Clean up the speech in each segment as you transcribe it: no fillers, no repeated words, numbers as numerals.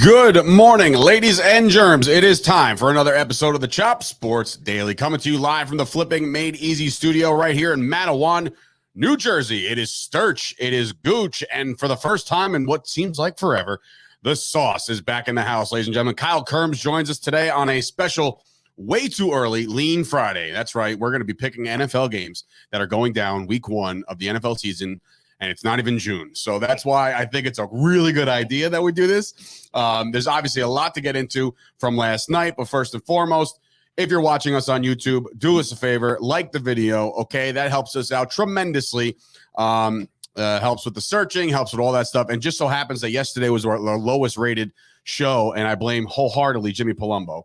Good morning, ladies and germs. It is time for another episode of the Chop Sports Daily, coming to you live from the Flipping Made Easy studio right here in Matawan, New Jersey. It is Sturch, it is Gooch, and for the first time in what seems like forever, the sauce is back in the house, ladies and gentlemen. Kyle Kirms joins us today on a special, way too early, Lean Friday. That's right. We're going to be picking NFL games that are going down week one of the NFL season, and it's not even June. So that's why I think it's a really good idea that we do this. There's obviously a lot to get into from last night, but first and foremost, if you're watching us on YouTube, do us a favor, like the video, okay? That helps us out tremendously. Helps with the searching, helps with all that stuff. And just so happens that yesterday was our lowest rated show, and I blame wholeheartedly Jimmy Palumbo.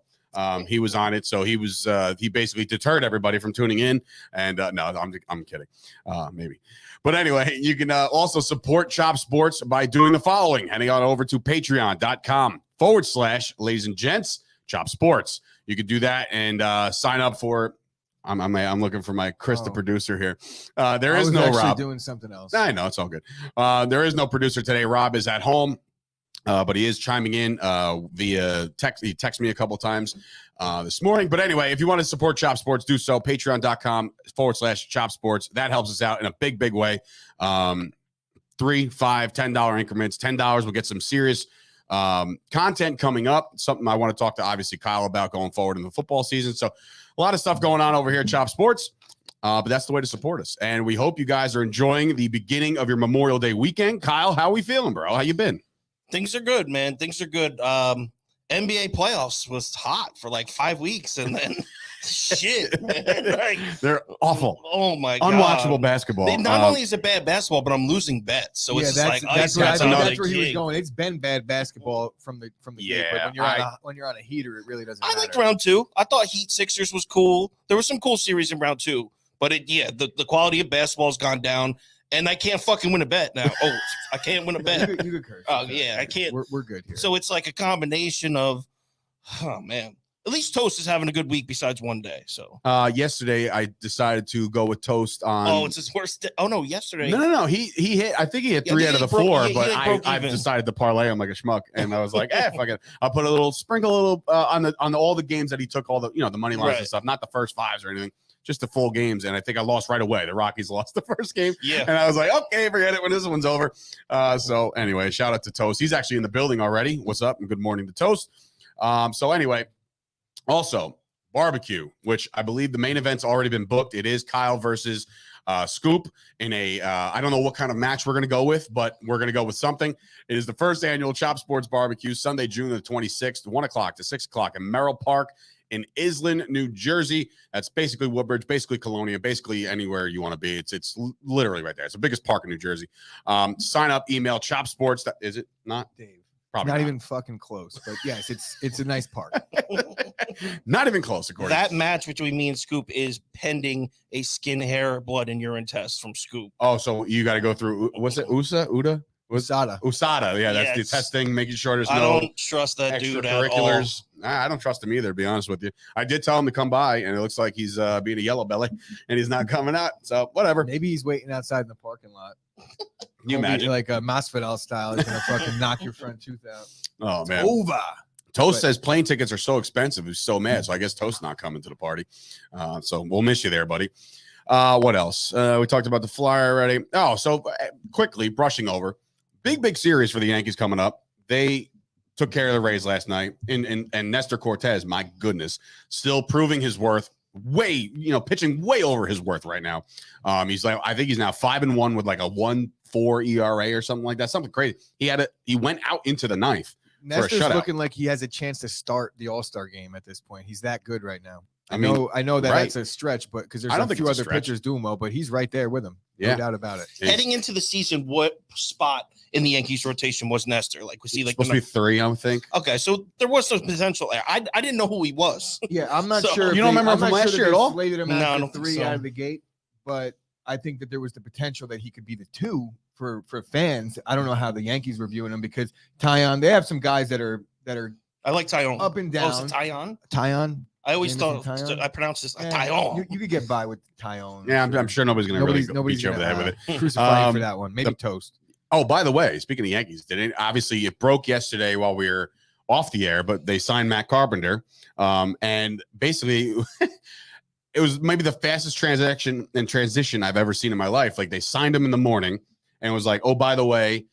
He was on it, so he basically deterred everybody from tuning in. And no, I'm kidding, maybe. But anyway, you can also support Chop Sports by doing the following: heading on over to patreon.com/ladies and gents Chop Sports. You could do that and sign up for. I'm looking for my Chris, the producer here. There is no Rob. Doing something else. I know, it's all good. There is no producer today. Rob is at home. But he is chiming in via text. He texted me a couple times this morning. But anyway, if you want to support Chop Sports, do so. Patreon.com/Chop Sports. That helps us out in a big, big way. $3, $5, $10 increments. $10 will get some serious content coming up. Something I want to talk to, obviously, Kyle about going forward in the football season. So a lot of stuff going on over here at Chop Sports. But that's the way to support us. And we hope you guys are enjoying the beginning of your Memorial Day weekend. Kyle, how we feeling, bro? How you been? Things are good, man. Things are good. NBA playoffs was hot for like 5 weeks, and then shit, man. Like, they're awful. Oh my god, unwatchable basketball. Not only is it bad basketball, but I'm losing bets. So it's that's where he was going. It's been bad basketball from the gate, but when you're on a heater, it really doesn't matter. I liked round two. I thought Heat Sixers was cool. There was some cool series in round two, but the quality of basketball has gone down. And I can't fucking win a bet now. Oh, I can't win a bet. You could curse. Oh, yeah, I can't. We're good here. So it's like a combination of, oh, man. At least Toast is having a good week besides one day. So yesterday I decided to go with Toast on. Oh, it's his worst day. Oh, no, yesterday. No. He hit. I think he hit 3 out of the 4, but I decided to parlay him like a schmuck, and I was like, fuck it. I'll put sprinkle a little on all the games that he took, all the the money lines and stuff, not the first fives or anything. Just the full games, and I think I lost right away. The Rockies lost the first game, and I was like, okay, forget it when this one's over. So anyway, shout out to Toast. He's actually in the building already. What's up, and good morning to Toast. So anyway, also barbecue, which I believe the main event's already been booked. It is Kyle versus Scoop in a I don't know what kind of match we're going to go with, but we're going to go with something. It is the first annual Chop Sports Barbecue, Sunday, June the 26th, 1 o'clock to 6 o'clock in Merrill Park in Island, New Jersey. That's basically Woodbridge, basically Colonia, basically anywhere you want to be. It's literally right there. It's the biggest park in New Jersey. Sign up, email Chop Sports. Is it not, Dave? Probably not even fucking close. But yes, it's a nice park. Not even close, according. That match between me and Scoop is pending a skin, hair, blood, and urine test from Scoop. Oh, so you got to go through. What's it? USADA. Yeah, that's the testing, making sure there's I don't trust that dude at all. I don't trust him either, to be honest with you. I did tell him to come by, and it looks like he's being a yellow belly, and he's not coming out. So whatever. Maybe he's waiting outside in the parking lot. Can you imagine? Like a Masvidal style, he's gonna fucking knock your front tooth out. Oh man, it's over. Toast says plane tickets are so expensive. He's so mad. So I guess Toast's not coming to the party. So we'll miss you there, buddy. What else? We talked about the flyer already. Oh, so quickly brushing over. Big series for the Yankees coming up. They took care of the Rays last night. And Nestor Cortez, my goodness, still proving his worth. Pitching way over his worth right now. He's like, I think he's now 5-1 with like a 1.4 ERA or something like that. Something crazy. He went out into the ninth. Nestor's looking like he has a chance to start the All-Star game at this point. He's that good right now. I know that that's a stretch, but because there's a few other pitchers doing well, but he's right there with him. No doubt about it. Heading into the season, what spot in the Yankees rotation was Nestor? Like, was he like supposed to be 3? I would think. Okay, so there was some potential there. I didn't know who he was. Yeah, I'm not sure. You don't remember him from last year at all? Slated him after 3 out of the gate, but I think that there was the potential that he could be the 2 for fans. I don't know how the Yankees were viewing him because Tyon. They have some guys that are. I like Tyon. Up and down. Oh, is it Tyon? Tyon. I always thought I pronounced this Tyon. You could get by with Tyon. Yeah, I'm sure nobody's going to really beat you over the head with it. Crucify for that one. Maybe Toast. Oh, by the way, speaking of Yankees, obviously it broke yesterday while we were off the air, but they signed Matt Carpenter. And basically, it was maybe the fastest transition I've ever seen in my life. Like they signed him in the morning and it was like, oh, by the way,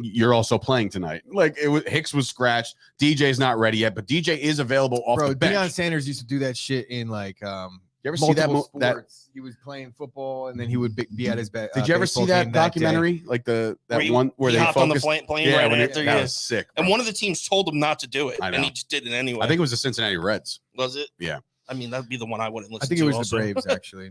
you're also playing tonight. Like Hicks was scratched. DJ's not ready yet, but DJ is available off the bench. Deion Sanders used to do that shit in like you ever see that he was playing football and then he would be at his bed. Did you ever see that documentary? Like that one where they hopped on the plane right after. That was sick. Bro. And one of the teams told him not to do it, and he just did it anyway. I think it was the Cincinnati Reds. Was it? Yeah. I mean, that'd be the one I wouldn't listen to. I think it was the Braves, actually.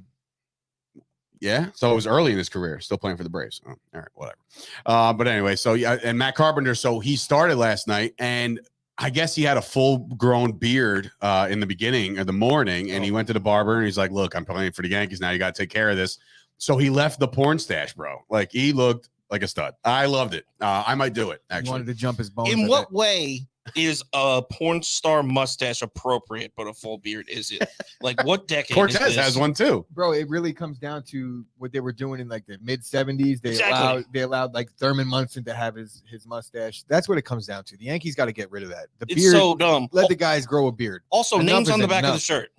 Yeah, so it was early in his career, still playing for the Braves. Oh, all right, whatever. But anyway, so yeah, and Matt Carpenter, so he started last night, and I guess he had a full-grown beard in the beginning of the morning, and he went to the barber, and he's like, look, I'm playing for the Yankees now. You got to take care of this. So he left the porn stash, bro. Like, he looked like a stud. I loved it. I might do it, actually. He wanted to jump his bones. In what way is a porn star mustache appropriate, but a full beard is it? Like, what decade? Cortez has one too, bro. It really comes down to what they were doing in like the mid 70s. They allowed like Thurman Munson to have his mustache. That's what it comes down to. The Yankees got to get rid of that. The beard, it's so dumb. Let the guys grow a beard. Also, names on the back of the shirt.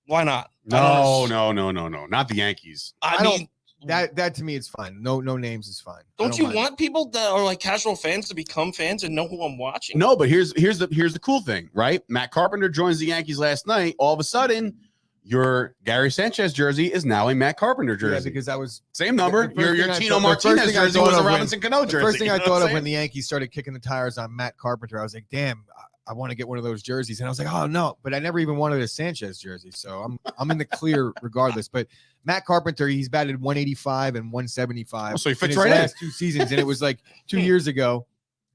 Why not? No. Not the Yankees. I mean. That to me is fine. No names is fine. Don't you want people that are like casual fans to become fans and know who I'm watching? No, but here's the cool thing, right? Matt Carpenter joins the Yankees last night. All of a sudden, your Gary Sanchez jersey is now a Matt Carpenter jersey. Yeah, because I was same number. Your Tino Martinez jersey was a Robinson Cano jersey. The first thing I thought of when the Yankees started kicking the tires on Matt Carpenter, I was like, damn, I want to get one of those jerseys. And I was like, oh no, but I never even wanted a Sanchez jersey. So I'm in the clear regardless. But Matt Carpenter, he's batted 185 and 175. So he fits in his right last 2 seasons. And it was like 2 years ago.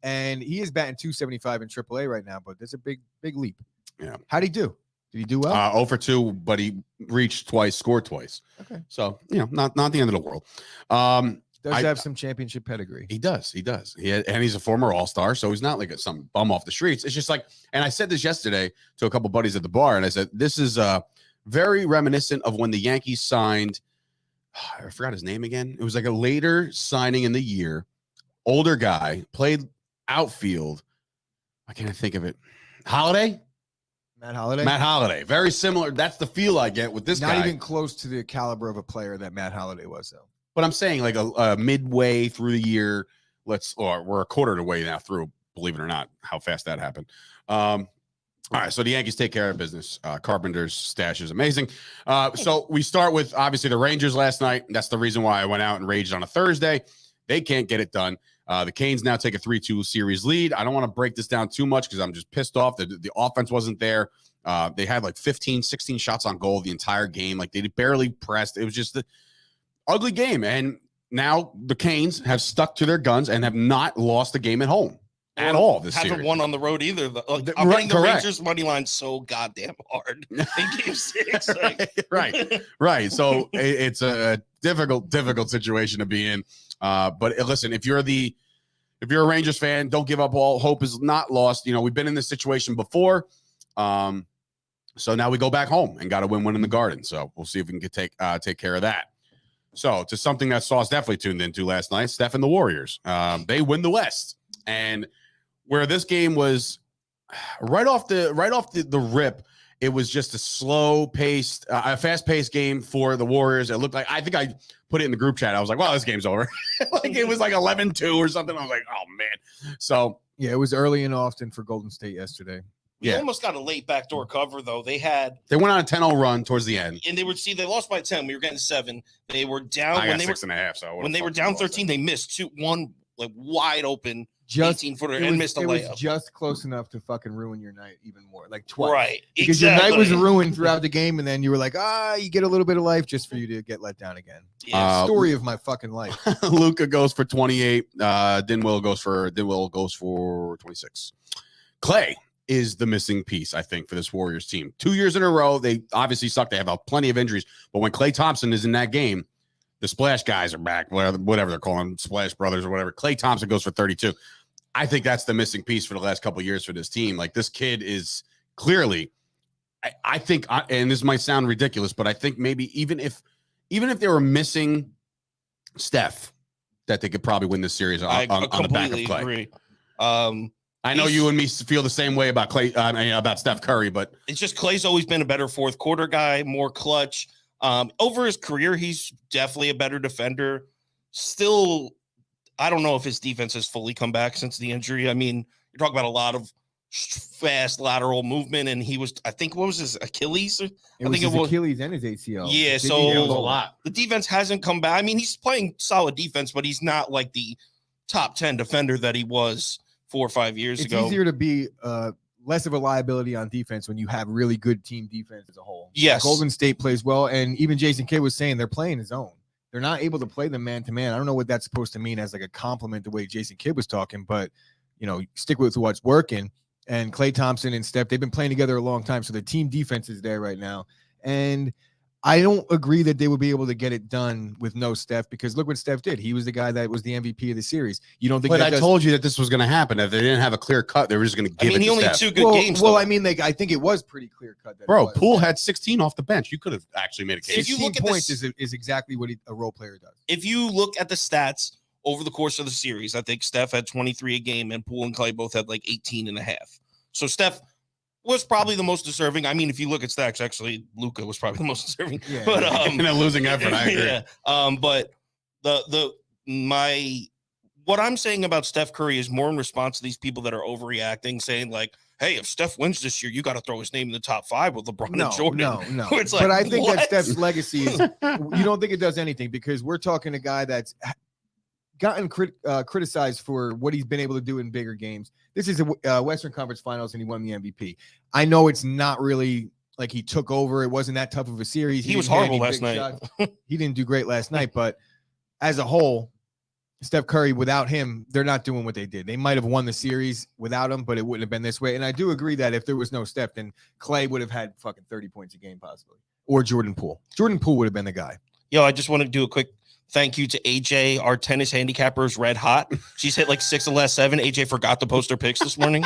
And he is batting 275 in AAA right now, but there's a big leap. Yeah. How'd he do? Did he do well? 0 for 2, but he reached twice, scored twice. Okay. So, not the end of the world. Does have some championship pedigree. He does. And he's a former All-Star, so he's not like some bum off the streets. It's just like, and I said this yesterday to a couple buddies at the bar, and I said, this is very reminiscent of when the Yankees signed, I forgot his name again. It was like a later signing in the year, older guy, played outfield. Why can't I think of it? Matt Holliday. Very similar. That's the feel I get with this guy. Not even close to the caliber of a player that Matt Holliday was, though. But I'm saying like a midway through the year, we're a quarter of the way now through, believe it or not, how fast that happened. All right, so the Yankees take care of business. Carpenter's stash is amazing. So we start with, obviously, the Rangers last night. That's the reason why I went out and raged on a Thursday. They can't get it done. The Canes now take a 3-2 series lead. I don't want to break this down too much because I'm just pissed off that the offense wasn't there. They had like 15, 16 shots on goal the entire game. Like they barely pressed. It was just the ugly game. And now the Canes have stuck to their guns and have not lost a game at home at all this series. Haven't won on the road either. I'm hitting the Rangers money line so goddamn hard in game 6. Right. So it's a difficult situation to be in. But listen, if you're a Rangers fan, don't give up. All hope is not lost. We've been in this situation before. So now we go back home and got to win one in the Garden. So we'll see if we can take care of that. So to something that Sauce definitely tuned into last night, Steph and the Warriors. They win the West. And where this game was right off the rip, it was just a slow-paced, a fast-paced game for the Warriors. It looked like, I think I put it in the group chat. I was like, well, this game's over. Like it was like 11-2 or something. I was like, oh, man. So, yeah, it was early and often for Golden State yesterday. We almost got a late backdoor cover, though. They went on a 10-0 run towards the end. And they lost by 10. We were getting 7. They were down. When they 6.5. So when they were down 13, they missed one like wide open 18-footer and missed a layup. It was just close enough to fucking ruin your night even more, like twice. Right. Because your night was ruined throughout the game, and then you were like, you get a little bit of life just for you to get let down again. Yeah. Story of my fucking life. Luka goes for 28. Dinwiddie goes for 26. Clay is the missing piece, I think, for this Warriors team. 2 years in a row, they obviously suck. They have plenty of injuries, but when Klay Thompson is in that game, the Splash guys are back, whatever they're calling them, Splash Brothers or whatever. Klay Thompson goes for 32. I think that's the missing piece for the last couple of years for this team. Like, this kid is clearly, I think, and this might sound ridiculous, but I think maybe even if they were missing Steph, that they could probably win this series on the back of Klay. Agree. I know you and me feel the same way about Clay, about Steph Curry, but it's just Clay's always been a better fourth quarter guy, more clutch. Over his career, he's definitely a better defender. Still, I don't know if his defense has fully come back since the injury. I mean, you're talking about a lot of fast lateral movement, and he was, I think, what was his Achilles? It was his Achilles and his ACL. Yeah, It so was a lot. The defense hasn't come back. I mean, he's playing solid defense, but he's not like the top 10 defender that he was 4 or 5 years ago. It's easier to be less of a liability on defense when you have really good team defense as a whole. Yes. Golden State plays well, and even Jason Kidd was saying they're playing his own. They're not able to play them man-to-man. I don't know what that's supposed to mean as like a compliment the way Jason Kidd was talking, but, stick with what's working. And Klay Thompson and Steph, they've been playing together a long time, so the team defense is there right now. And I don't agree that they would be able to get it done with no Steph, because look what Steph did. He was the guy that was the MVP of the series. You don't think? But I told you that this was going to happen. If they didn't have a clear cut, they were just going to give it to he only Steph. 2 good games. Well, I mean, I think it was pretty clear cut. Bro, Poole had 16 off the bench. You could have actually made a case. If you 16 look at points this, is exactly what a role player does. if you look at the stats over the course of the series, I think Steph had 23 a game, and Poole and Clay both had like 18 and a half. So Steph was probably the most deserving. I mean, if you look at stats, actually, Luka was probably the most deserving. Yeah. But in a losing effort, I agree. Yeah. But what I'm saying about Steph Curry is more in response to these people that are overreacting, saying like, "Hey, if Steph wins this year, you got to throw his name in the top 5 with LeBron and Jordan." No. It's like, but I think what? that Steph's legacy is. You don't think it does anything, because we're talking a guy that's gotten criticized for what he's been able to do in bigger games. This is a Western Conference Finals, and he won the MVP. I know it's not really like he took over. It wasn't that tough of a series. He was horrible last night. He didn't do great last night, but as a whole, Steph Curry, without him, they're not doing what they did. They might have won the series without him, but it wouldn't have been this way. And I do agree that if there was no Steph, then Clay would have had fucking 30 points a game possibly, or Jordan Poole. Jordan Poole would have been the guy. Yo, I just want to do a quick thank you to AJ. Our tennis handicapper is red hot. She's hit like 6 of the last 7. AJ forgot to post her picks this morning.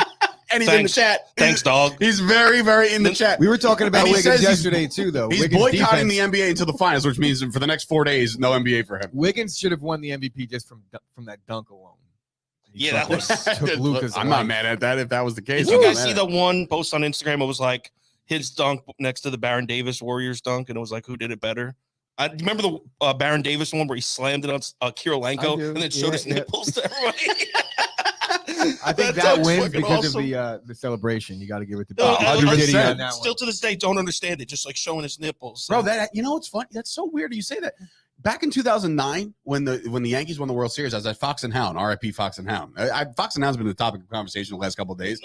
And he's in the chat. Thanks, dog. He's very, very in the chat. We were talking about Wiggins yesterday too, though. He's Wiggins boycotting defense, the NBA until the finals, which means for the next 4 days, no NBA for him. Wiggins should have won the MVP just from that dunk alone. He Yeah, that was. took Luka's I'm away. not mad at that if that was the case. Did you I'm guys not see mad the at it. one post on Instagram? It was like his dunk next to the Baron Davis Warriors dunk, and it was like, who did it better? I remember the Baron Davis one where he slammed it on Kirilenko and then showed his nipples to everybody. I think that dunk's wins fucking because awesome. of the celebration. You got to give it to No, I'll do 100%. Diddy on that Still one. to this day, don't understand it. Just like showing his nipples, Bro, that what's funny? That's so weird you say that. Back in 2009, when the Yankees won the World Series, I was at Fox and Hound, RIP Fox and Hound. Fox and Hound's been the topic of conversation the last couple of days.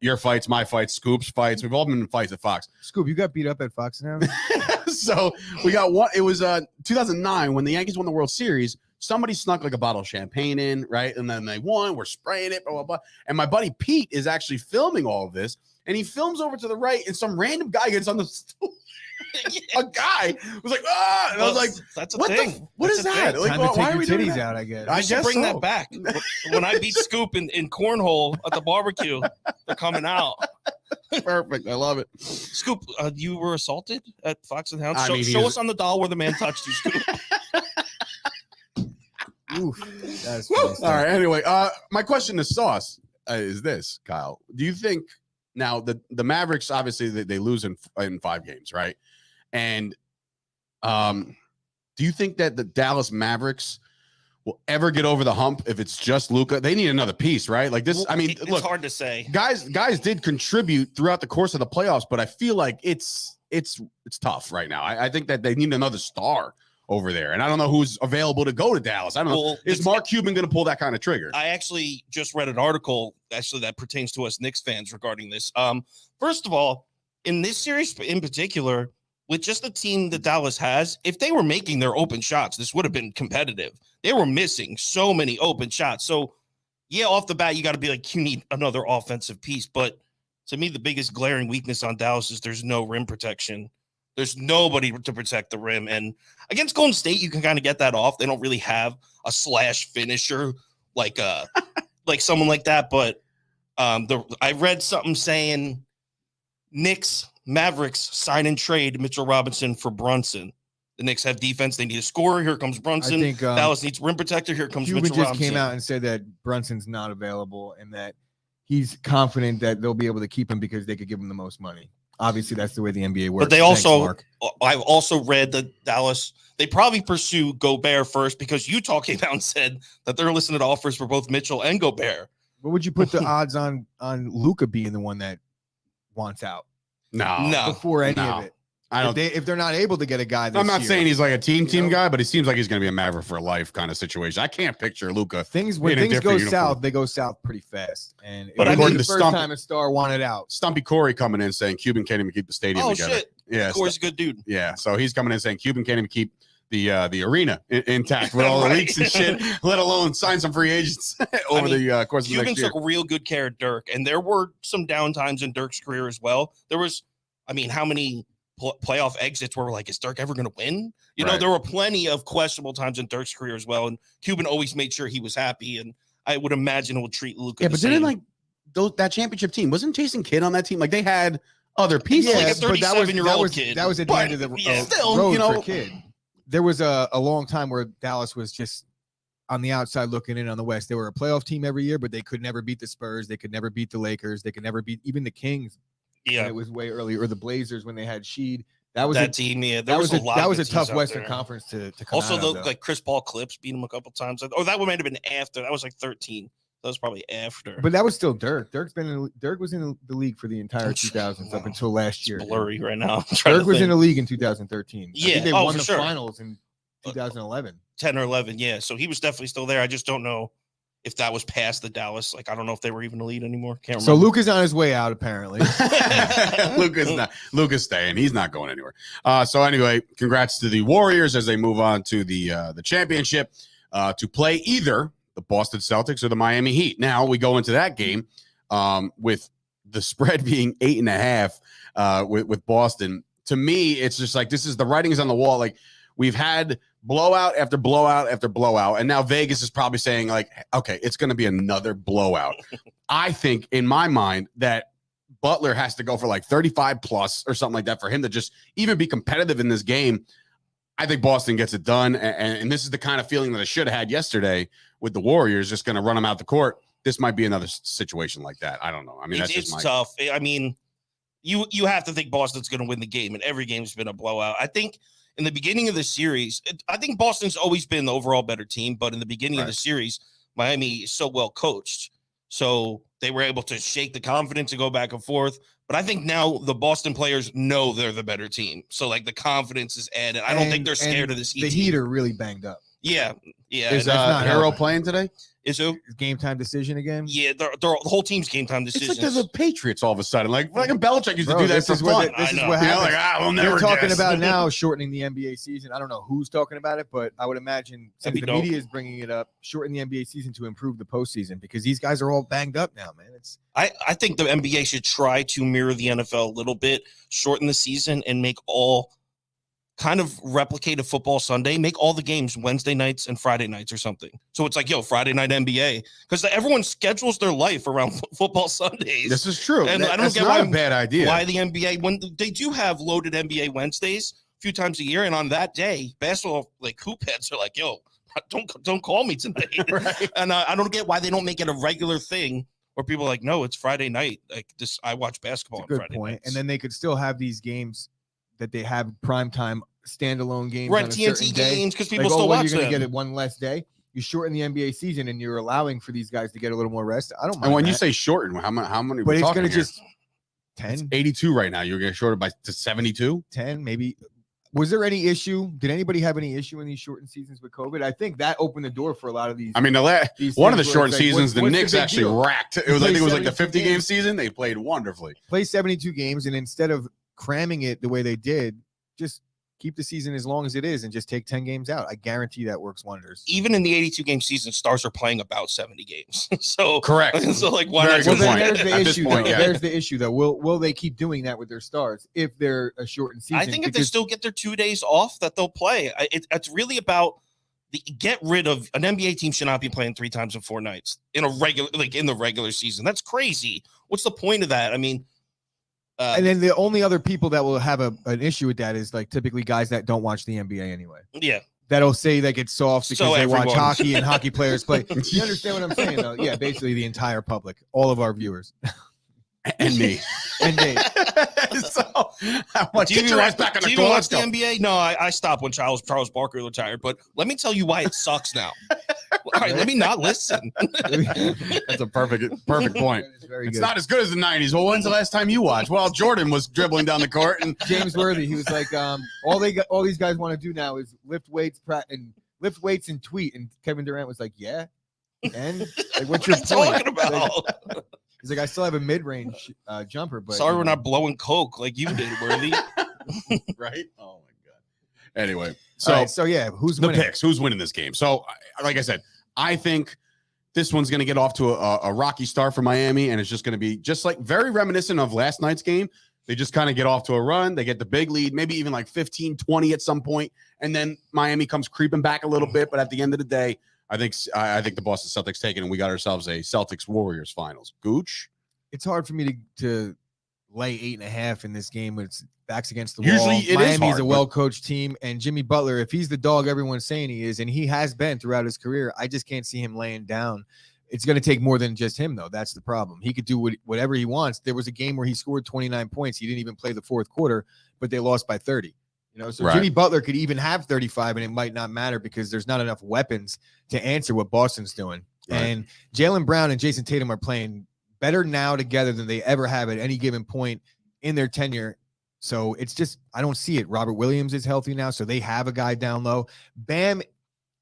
Your fights, my fights, Scoop's fights. We've all been in fights at Fox. Scoop, you got beat up at Fox now? So we got one. It was 2009 when the Yankees won the World Series. Somebody snuck like a bottle of champagne in, right? And then they won. We're spraying it, blah, blah, blah. And my buddy Pete is actually filming all of this. And he films over to the right, and some random guy gets on the stool. A guy was like, ah! And I was like, that's a what thing. what That's is a that? thing. Like, Time why to take are your we doing titties that? out, I guess. I I should guess bring so. that back. When I beat Scoop in cornhole at the barbecue, they're coming out. Perfect. I love it. Scoop, you were assaulted at Fox and Hound. I mean, Show us on the doll where the man touched you, Scoop. Oof, that's Woo! funny All stuff. right. Anyway, my question to Sauce is this, Kyle. Do you think now the Mavericks, obviously they lose in 5 games, right? And do you think that the Dallas Mavericks will ever get over the hump if it's just Luka? They need another piece, right? Like this. I mean, It's look, hard to say. guys did contribute throughout the course of the playoffs, but I feel like it's tough right now. I think that they need another star over there, and I don't know who's available to go to Dallas. I don't know. Well, Is Mark Cuban going to pull that kind of trigger? I actually just read an article that pertains to us Knicks fans regarding this. First of all, in this series in particular, with just the team that Dallas has, if they were making their open shots, this would have been competitive. They were missing so many open shots. So, yeah, off the bat, you got to be like, you need another offensive piece. But to me, the biggest glaring weakness on Dallas is there's no rim protection. There's nobody to protect the rim. And against Golden State, you can kind of get that off. They don't really have a slash finisher like like someone like that. But I read something saying Mavericks sign and trade Mitchell Robinson for Brunson. The Knicks have defense. They need a scorer. Here comes Brunson. I think Dallas needs rim protector. Here comes Cuban Mitchell just Robinson. came out and said that Brunson's not available and that he's confident that they'll be able to keep him because they could give him the most money. Obviously, that's the way the NBA works. But they Thanks, also, Mark. I've also read that Dallas, they probably pursue Gobert first because Utah came out and said that they're listening to offers for both Mitchell and Gobert. What would you put the odds on Luka being the one that wants out? No. Before any of it. I don't. If they're not able to get a guy this I'm not year, saying he's like a team guy, but he seems like he's going to be a Maverick for life kind of situation. I can't picture Luka. When things go south, they go south pretty fast. And but according to the first time a star wanted out. Stumpy Corey coming in saying Cuban can't even keep the stadium together. Shit. Yeah, Corey's a good dude. Yeah, so he's coming in saying Cuban can't even keep the arena intact with all the leaks and shit, let alone sign some free agents over the course of the next year. Cuban took real good care of Dirk, and there were some downtimes in Dirk's career as well. There was, how many playoff exits where we're like, is Dirk ever going to win? You know, there were plenty of questionable times in Dirk's career as well, and Cuban always made sure he was happy, and I would imagine it would treat Luka the same. Didn't that championship team, wasn't Jason Kidd on that team? Like they had other pieces. Like a 37-year-old kid. That was at the end of the road for Kidd. There was a long time where Dallas was just on the outside looking in on the West. They were a playoff team every year, but they could never beat the Spurs. They could never beat the Lakers. They could never beat even the Kings. Yeah, it was way early, or the Blazers when they had Sheed. That was that team. Yeah, that was a tough Western Conference to come also, out of, like Chris Paul Clips beat him a couple times. Oh, that might have been after. That was like 13. That was probably after. But that was still Dirk. Dirk was in the league for the entire 2000s up until last year. It's blurry right now. Dirk was in the league in 2013. Yeah, I think they won the sure. finals in 2011. 10 or 11, yeah. So he was definitely still there. I just don't know if that was past the Dallas. Like, I don't know if they were even the lead anymore. Can't remember. So Luka's on his way out, apparently. Luka's staying. He's not going anywhere. So anyway, congrats to the Warriors as they move on to the championship to play either the Boston Celtics or the Miami Heat. Now we go into that game with the spread being 8.5 with Boston. To me, it's just like this is the writing's on the wall. Like we've had blowout after blowout after blowout, and now Vegas is probably saying like, okay, it's going to be another blowout. I think in my mind that Butler has to go for like 35 plus or something like that for him to just even be competitive in this game. I think Boston gets it done, and this is the kind of feeling that I should have had yesterday with the Warriors, just going to run them out the court. This might be another situation like that. I don't know. I mean, it's tough. I mean, you have to think Boston's going to win the game, and every game's been a blowout. I think in the beginning of the series, I think Boston's always been the overall better team, but in the beginning of the series, Miami is so well coached. So they were able to shake the confidence and go back and forth. But I think now the Boston players know they're the better team. So, like, the confidence is added. I don't think they're scared of this Heat. The Heat are really banged up. Yeah. Is Hero playing today? Is who? Game time decision again? Yeah, the whole team's game time decisions. It's like they're the Patriots all of a sudden. Like Belichick used to do that for fun. This is what happens. We'll never They're talking guess. about now shortening the NBA season. I don't know who's talking about it, but I would imagine since the media is bringing it up, shorten the NBA season to improve the postseason because these guys are all banged up now, man. I think the NBA should try to mirror the NFL a little bit, shorten the season, and make all kind of replicate a football Sunday, make all the games Wednesday nights and Friday nights or something. So it's like, Friday night NBA, because everyone schedules their life around football Sundays. This is true. And I don't get why a bad idea. Why the NBA, when they do have loaded NBA Wednesdays a few times a year, and on that day, basketball like hoop heads are like, don't call me tonight. Right. And I don't get why they don't make it a regular thing where people are like, no, it's Friday night. Like this, I watch basketball on Friday nights. And then they could still have these games that they have primetime standalone games, right? On a TNT games because people like, still watch you're going them. to get it one less day. You shorten the NBA season and you're allowing for these guys to get a little more rest. I don't mind. And when that. you say shorten, how many? But it's going to here? just 10, it's 82 right now. You're going to shorten to 72, 10 maybe. Was there any issue? Did anybody have any issue in these shortened seasons with COVID? I think that opened the door for a lot of these. I mean, one of the shortened seasons, the Knicks actually racked. It was, I think it was like the 50-game season. They played wonderfully. Play 72 games, and instead of cramming it the way they did, just keep the season as long as it is and just take 10 games out. I guarantee that works wonders. Even in the 82-game season, stars are playing about 70 games. So correct. So like, why not? Well, then there's the issue. There's the issue, though. Will they keep doing that with their stars if they're a shortened season? I think if they still get their 2 days off, that they'll play. It's really about get rid of an NBA team should not be playing 3 times in 4 nights in the regular season. That's crazy. What's the point of that? I mean. And then the only other people that will have an issue with that is like typically guys that don't watch the NBA anyway. Yeah. that'll say like it's soft because So they watch everyone. hockey and hockey players play. You understand what I'm saying, though? Yeah, basically the entire public, all of our viewers, And me. and Dave. So, I'm like, Do get you your ass watch, back on do the you court. watch Let's the go. NBA? No, I stopped when Charles Barkley retired. But let me tell you why it sucks now. All right, let me not listen. That's a perfect point. It's very It's good. not as good as the 90s. Well, when's the last time you watched? Well, Jordan was dribbling down the court. And James Worthy, he was like, all these guys want to do now is lift weights and tweet. And Kevin Durant was like, yeah. And like, what's your What are you point? talking about? Like, he's like, I still have a mid-range jumper, but Sorry, you we're know. not blowing coke like you did, Worthy. right? Oh, my God. Anyway, So yeah, who's the winning? picks. Who's winning this game? So, like I said, I think this one's going to get off to a rocky start for Miami, and it's just going to be just like very reminiscent of last night's game. They just kind of get off to a run. They get the big lead, maybe even like 15-20 at some point, and then Miami comes creeping back a little bit. But at the end of the day, I think the Boston Celtics take it, and we got ourselves a Celtics-Warriors finals. Gooch? It's hard for me to lay 8.5 in this game when it's backs against the Usually wall. it is Miami's hard, a but- well-coached team, and Jimmy Butler, if he's the dog everyone's saying he is, and he has been throughout his career, I just can't see him laying down. It's going to take more than just him, though. That's the problem. He could do whatever he wants. There was a game where he scored 29 points. He didn't even play the fourth quarter, but they lost by 30. So Right. Jimmy Butler could even have 35, and it might not matter because there's not enough weapons to answer what Boston's doing. Right. And Jaylen Brown and Jason Tatum are playing better now together than they ever have at any given point in their tenure. So it's just, I don't see it. Robert Williams is healthy now, so they have a guy down low. Bam,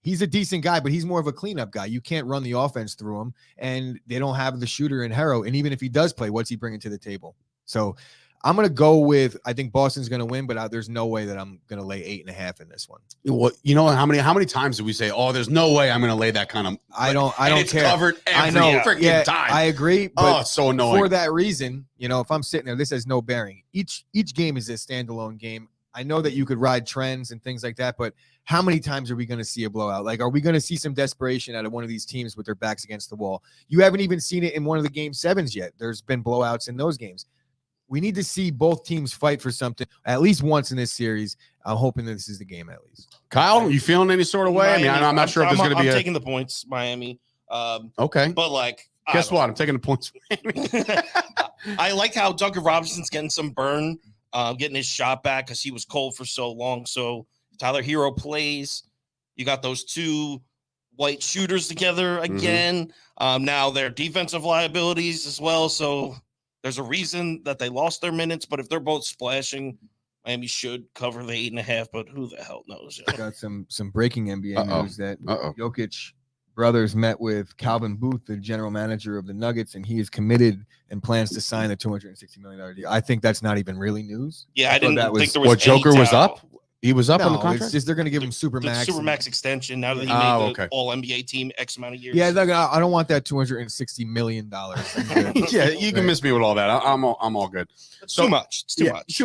he's a decent guy, but he's more of a cleanup guy. You can't run the offense through him, and they don't have the shooter in Harrow. And even if he does play, what's he bringing to the table? So I'm going to go with, I think Boston's going to win, but there's no way that I'm going to lay 8.5 in this one. Well, you know how many times did we say, "Oh, there's no way I'm going to lay that kind of"? I don't it's care. Covered every I know. freaking time. I agree. But Oh, it's so annoying. for that reason, if I'm sitting there, this has no bearing. Each game is a standalone game. I know that you could ride trends and things like that, but how many times are we going to see a blowout? Like, are we going to see some desperation out of one of these teams with their backs against the wall? You haven't even seen it in one of the game 7s yet. There's been blowouts in those games. We need to see both teams fight for something at least once in this series. I'm hoping that this is the game at least. Kyle, you feeling any sort of way? Miami, I'm not sure if there's going to be I'm taking the points, Miami. Okay. But like, I Guess don't what? I'm taking the points. I like how Duncan Robinson's getting some burn, getting his shot back because he was cold for so long. So Tyler Hero plays. You got those two white shooters together again. Now they're defensive liabilities as well. So there's a reason that they lost their minutes. But if they're both splashing, Miami should cover the 8.5. But who the hell knows? Got some breaking NBA news that Uh-oh. Jokic brothers met with Calvin Booth, the general manager of the Nuggets, and he is committed and plans to sign the $260 million deal. I think that's not even really news. Yeah, I thought didn't that think was- there was What, Joker any was doubt. up? He was up on the No, contract? it's just they're going to give him The Supermax. Supermax extension now that he Oh, made the okay. All NBA team X amount of years. Yeah, look, I don't want that $260 million. Yeah, you can miss me with all that. I'm all good. it's So- too much. It's too much.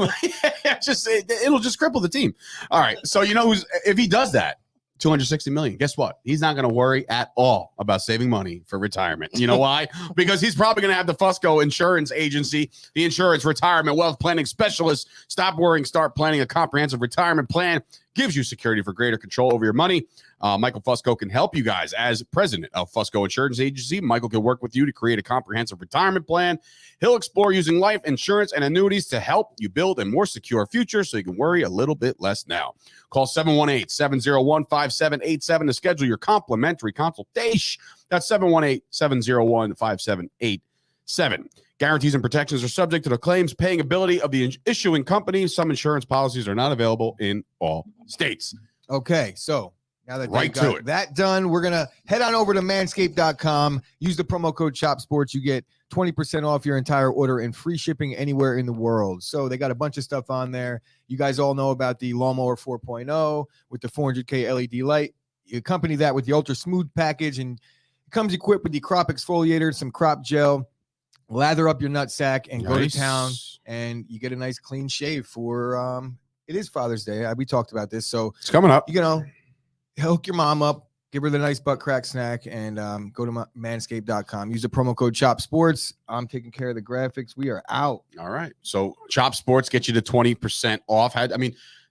It'll just cripple the team. All right. So if he does that, $260 million. Guess what? He's not going to worry at all about saving money for retirement. You know why? Because he's probably going to have the Fusco Insurance Agency, the insurance retirement wealth planning specialist. Stop worrying. Start planning a comprehensive retirement plan. Gives you security for greater control over your money. Michael Fusco can help you guys as president of Fusco Insurance Agency. Michael can work with you to create a comprehensive retirement plan. He'll explore using life insurance and annuities to help you build a more secure future so you can worry a little bit less now. Call 718-701-5787 to schedule your complimentary consultation. That's 718-701-5787. Guarantees and protections are subject to the claims paying ability of the issuing company. Some insurance policies are not available in all states. Okay, so now that Right they've to got it. that done, we're going to head on over to manscaped.com. Use the promo code CHOPSPORTS. You get 20% off your entire order and free shipping anywhere in the world. So they got a bunch of stuff on there. You guys all know about the Lawnmower 4.0 with the 400K LED light. You accompany that with the Ultra Smooth package, and it comes equipped with the crop exfoliator, some crop gel. Lather up your nutsack and go to town, and you get a nice clean shave for it is Father's Day. We talked about this. So It's coming up. hook your mom up, give her the nice butt crack snack, and go to manscaped.com. Use the promo code CHOPSPORTS. I'm taking care of the graphics. We are out. All right. So Chop Sports get you to 20% off.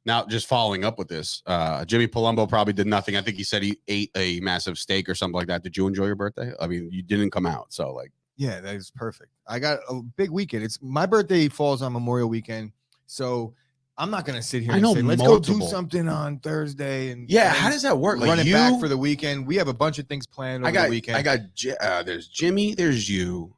Now, just following up with this, Jimmy Palumbo probably did nothing. I think he said he ate a massive steak or something like that. Did you enjoy your birthday? I mean, you didn't come out, so like. Yeah, that is perfect. I got a big weekend. It's my birthday falls on Memorial Weekend, so I'm not gonna sit here and say let's go do something on Thursday. And how does that work? Run it back for the weekend. We have a bunch of things planned over the weekend. I got there's Jimmy, there's you,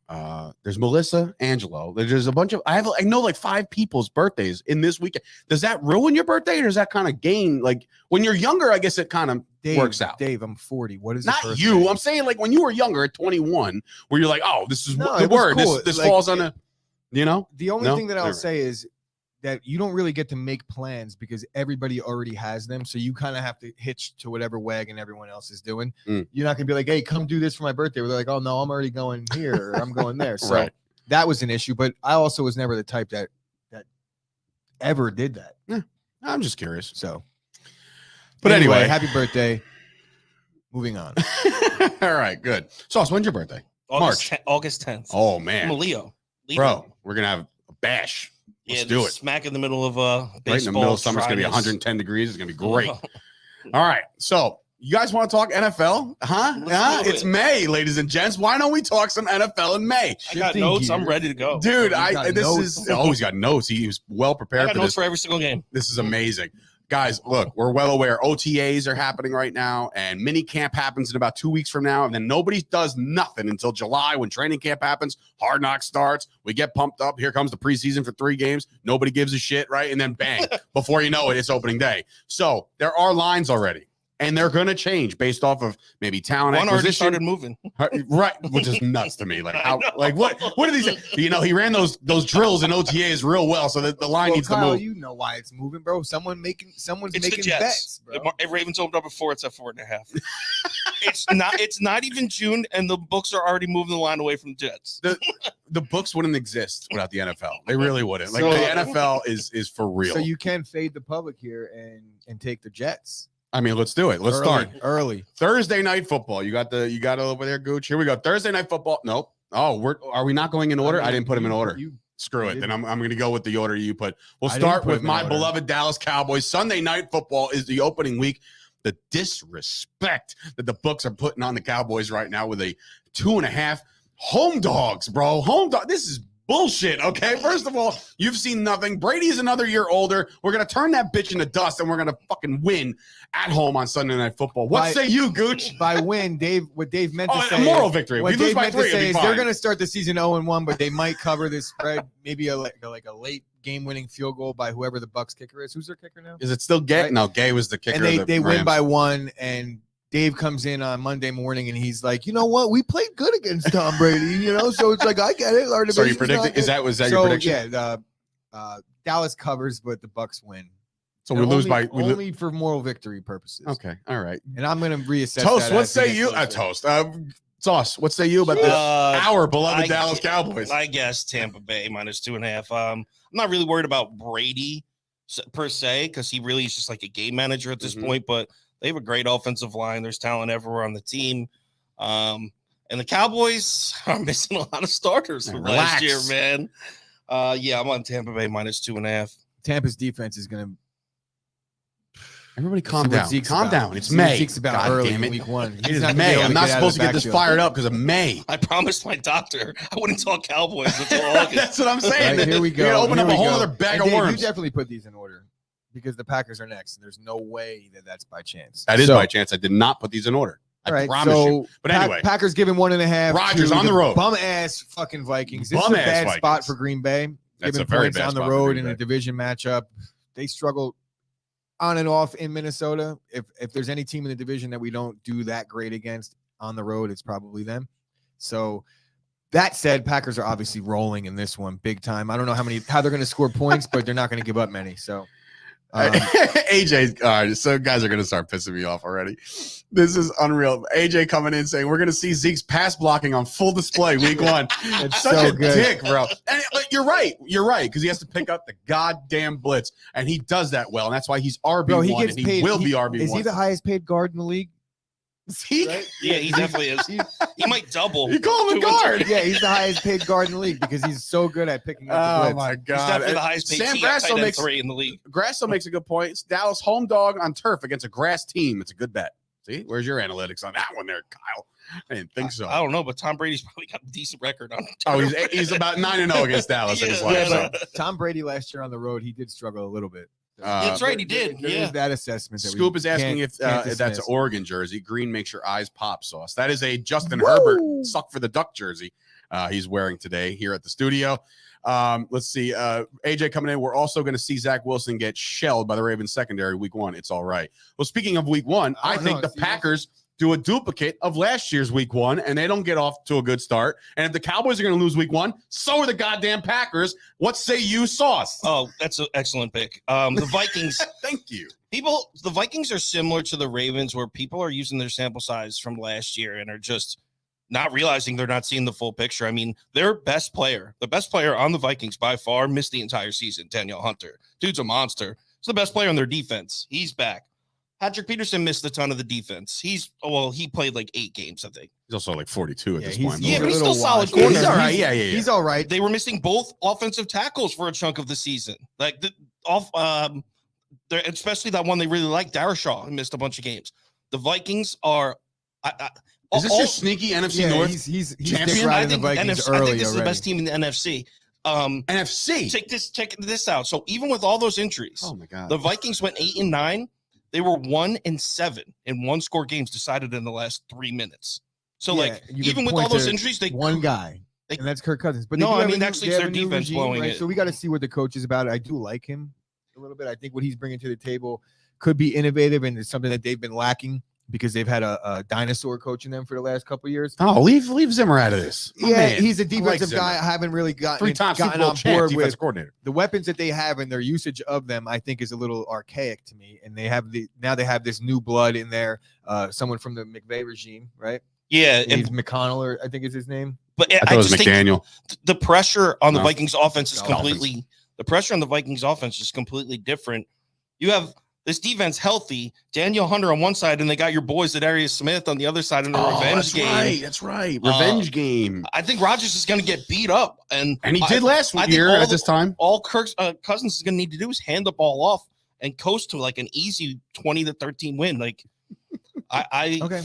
there's Melissa, Angelo. There's a bunch of I know like 5 people's birthdays in this weekend. Does that ruin your birthday, or does that kind of gain? Like when you're younger, I guess it kind of works out. Dave, I'm 40. What is not you? Day? I'm saying like when you were younger at 21, where you're like, oh, this is the word. Cool. This like, falls on a, you know. The only thing that I'll say is that you don't really get to make plans because everybody already has them. So you kind of have to hitch to whatever wagon everyone else is doing. You're not going to be like, hey, come do this for my birthday. We're like, oh, no, I'm already going here. Or I'm going there. So that was an issue. But I also was never the type that ever did that. Yeah, I'm just curious. So, but anyway, happy birthday. Moving on. All right, good. Sauce, when's your birthday? August 10th. Oh, man. I'm a Leo. Bro, we're going to have a bash. Let's do it. Smack in the middle of baseball. Right in the middle of summer, it's going to be 110 degrees. It's going to be great. All right. So you guys want to talk NFL? Huh? It's May, ladies and gents. Why don't we talk some NFL in May? I got notes. I'm ready to go. Dude, he's got notes. He was well prepared I got notes for every single game. This is amazing. Guys, look, we're well aware OTAs are happening right now, and mini camp happens in about 2 weeks from now, and then nobody does nothing until July when training camp happens. Hard Knock starts. We get pumped up. Here comes the preseason for 3 games. Nobody gives a shit, right? And then bang, before you know it, it's opening day. So there are lines already, and they're going to change based off of maybe talent acquisition. One already started moving. Right, which is nuts to me. Like how, like what are these? You know, he ran those drills in OTAs real well, so that the line needs Kyle, to move. You know why it's moving, bro. Someone's making bets, bro. If Ravens opened up at 4, it's at 4.5. It's not even June, and the books are already moving the line away from the Jets. The books wouldn't exist without the NFL. They really wouldn't. Like the NFL is for real. So you can fade the public here and take the Jets. I mean, let's do it. Let's start early. Thursday night football. You got it over there, Gooch. Here we go. Thursday night football. Nope. Oh, are we not going in order? I didn't put them in order. Screw it. Then I'm going to go with the order you put. We'll start with my beloved Dallas Cowboys. Sunday night football is the opening week. The disrespect that the books are putting on the Cowboys right now with a 2.5 home dogs, bro. This is bullshit, okay? First of all, you've seen nothing. Brady is another year older. We're going to turn that bitch into dust, and we're going to fucking win at home on Sunday Night Football. What say you, Gooch? By win, what Dave meant to say. A moral victory. What Dave meant to say is they're going to start the season 0-1, but they might cover this spread, maybe a late game-winning field goal by whoever the Bucs kicker is. Who's their kicker now? Is it still Gay? Right? No, Gay was the kicker. And they win by 1, and Dave comes in on Monday morning and he's like, you know what? We played good against Tom Brady, so it's like, I get it. So you predicted? Was that your prediction? Yeah, Dallas covers, but the Bucs win. So we lose by only for moral victory purposes. Okay, all right. And I'm going to reassess. Toast, what say you? Toast. Sauce, what say you about our beloved Dallas Cowboys? I guess Tampa Bay -2.5. I'm not really worried about Brady per se because he really is just like a game manager at this point, but they have a great offensive line. There's talent everywhere on the team. And the Cowboys are missing a lot of starters from last year, man. I'm on Tampa Bay -2.5. Tampa's defense is going to. Everybody calm down. Calm down. It's May. Zeke's about early in week 1. It is May. I'm not supposed to get this fired up because of May. I promised my doctor I wouldn't talk Cowboys until August. That's what I'm saying. Right, here we go. You're going to open up a whole other bag of worms. You definitely put these in order. Because the Packers are next, and there's no way that's by chance. That is by chance. I did not put these in order. I promise you. But anyway, Packers giving 1.5. Rodgers on the road. Bum ass fucking Vikings. This is a bad spot for Green Bay. That's giving a very points bad on the road in a division matchup. They struggle on and off in Minnesota. If there's any team in the division that we don't do that great against on the road, it's probably them. So that said, Packers are obviously rolling in this one big time. I don't know how they're going to score points, but they're not going to give up many. So. AJ, so guys are going to start pissing me off already. This is unreal. AJ coming in saying we're going to see Zeke's pass blocking on full display week 1. It's such a dick, bro. And you're right because he has to pick up the goddamn blitz, and he does that well, and that's why he's RB1. Bro, he will be RB1. Is he the highest paid guard in the league? Zeke? Right? Yeah, he definitely is. He might double. You call him a guard. Yeah, he's the highest paid guard in the league because he's so good at picking up the Oh blitz. my He's God! definitely the highest paid Sam tight Grasso end makes 3 in the league. Grasso makes a good point. It's Dallas home dog on turf against a grass team. It's a good bet. See, where's your analytics on that one, there, Kyle? I didn't think so. I don't know, but Tom Brady's probably got a decent record on. Oh, he's about 9-0 against Dallas in his Yeah, life. Yeah, So. but Tom Brady last year on the road, he did struggle a little bit. That's right, he did. There Yeah. is that assessment. That Scoop is asking if can't that's an dismiss. Oregon jersey. Green makes your eyes pop sauce. That is a Justin Herbert suck for the duck jersey he's wearing today here at the studio. Let's see. AJ coming in. We're also going to see Zach Wilson get shelled by the Ravens secondary week 1. It's all right. Well, speaking of week 1, I think the Packers do a duplicate of last year's week 1, and they don't get off to a good start. And if the Cowboys are going to lose week 1, so are the goddamn Packers. What say you, Sauce? Oh, that's an excellent pick. The Vikings. Thank you. The Vikings are similar to the Ravens, where people are using their sample size from last year and are just not realizing they're not seeing the full picture. I mean, their best player, the best player on the Vikings by far, missed the entire season. Daniel Hunter, dude's a monster. He's the best player on their defense. He's back. Patrick Peterson missed a ton of the defense. He played like 8 games, I think. He's also like 42 at this he's- point. Yeah, but he's a still little solid washed. corner. He's all right. Yeah. He's all right. They were missing both offensive tackles for a chunk of the season. Like especially that one they really like, Darashaw, missed a bunch of games. The Vikings are. Is this your sneaky NFC Yeah, North? he's champion? dick riding the Vikings I early think this is the already. best team in the NFC. NFC. Check this out. So even with all those injuries, Oh my God. the Vikings went 8-9. They were 1-7 in 1-score games decided in the last 3 minutes. So Yeah, you could even with point all those to injuries, they one guy, they- and that's Kirk Cousins. But No, they do I have a mean, new- actually, they it's have their a new defense regime, blowing right? it. So we got to see what the coach is about. I do like him a little bit. I think what he's bringing to the table could be innovative, and it's something that they've been lacking because they've had a dinosaur coaching them for the last couple of years. Oh, leave Zimmer out of this. My Yeah, man. he's a I like defensive Zimmer. guy. I haven't really gotten 3-time Super Bowl on champ, board defensive with coordinator. the weapons that they have, and their usage of them. I think is a little archaic to me. And they have now they have this new blood in there. Someone from the McVay regime, right? yeah. He's McConnell, or I think is his name. But I thought it was just think McDaniel. the pressure on the No. Vikings offense is Dolphins. completely different. You have this defense healthy, Daniel Hunter on one side, and they got your boys at Arius Smith on the other side in a revenge game. That's right. Revenge game. I think Rodgers is going to get beat up, and And he did last I think year all at the- this time. all Kirk's Cousins is going to need to do is hand the ball off and coast to like an easy 20-13 win. Like I Okay.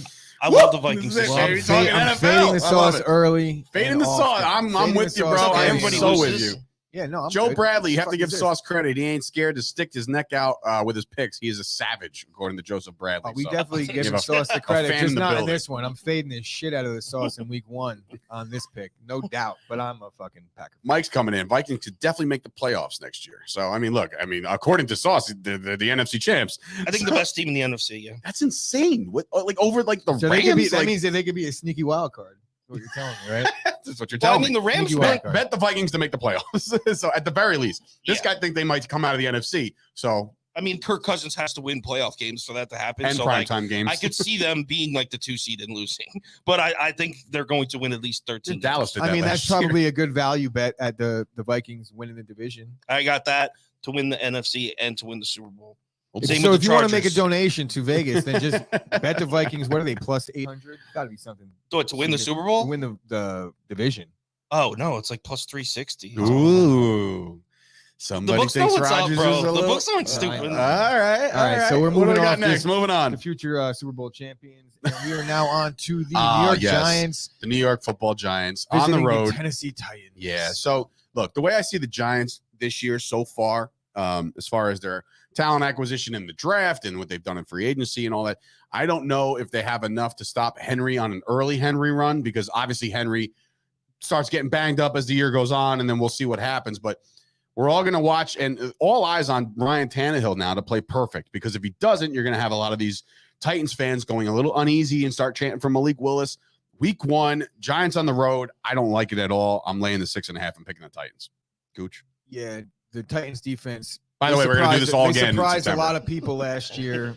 love the Vikings. This is this it, year. baby. I'm, Talking I'm NFL. fading the I love sauce it. early. Fading and the sauce. often. I'm Fading with the you, sauce bro. early. Everybody so with loses. you. Yeah, no, I'm Joe good. Bradley, you have What to the give fuck is Sauce credit. He ain't scared to stick his neck out with his picks. He is a savage, according to Joseph Bradley. We So, definitely give Give the sauce the credit, fan in just the not in building. this one. I'm fading the shit out of the sauce in week 1 on this pick, no doubt. But I'm a fucking Packer. Mike's coming in. Vikings could definitely make the playoffs next year. So, I mean, look, according to Sauce, the NFC champs. I think the best team in the NFC. Yeah. That's insane. What, over like the So Rams? they could be, that like, means that they could be a sneaky wild card. That's what you're telling me, right? that's what you're Well, I telling mean, me. the Rams. Sneaky wild card. Bet the Vikings to make the playoffs. So, at the very least, this guy think they might come out of the NFC. So, I mean, Kirk Cousins has to win playoff games for that to happen. and so, like, primetime games. I could see them being like the 2 seed and losing, but I think they're going to win at least 13. Dallas did that I mean, last that's year. probably a good value bet at the Vikings winning the division. I got that to win the NFC and to win the Super Bowl. Same So with if the you want to make a Chargers. donation to Vegas, then just bet the Vikings. What are they, plus 800? Got to be something To win the Super to Bowl? win the division. Oh no, it's like plus 360. Ooh. The Somebody books know thinks what's up, Rodgers bro. is a The little... books aren't All stupid. right. All right. All right, so we're What do we moving got off next. this- Moving on. The future Super Bowl champions. And we are now on to the Ah, New York yes. Giants The New York Football Giants on the visiting road. Tennessee Titans. Yeah. So look, the way I see the Giants this year so far, as far as their talent acquisition in the draft and what they've done in free agency and all that, I don't know if they have enough to stop Henry on an early Henry run, because obviously Henry starts getting banged up as the year goes on, and then we'll see what happens. But we're all going to watch, and all eyes on Ryan Tannehill now to play perfect, because if he doesn't, you're going to have a lot of these Titans fans going a little uneasy and start chanting for Malik Willis. Week 1, Giants on the road. I don't like it at all. I'm laying the 6.5 and picking the Titans. Gooch. Yeah, the Titans defense. By the way, we're going to do this all They again. in surprised a September. lot of people last year.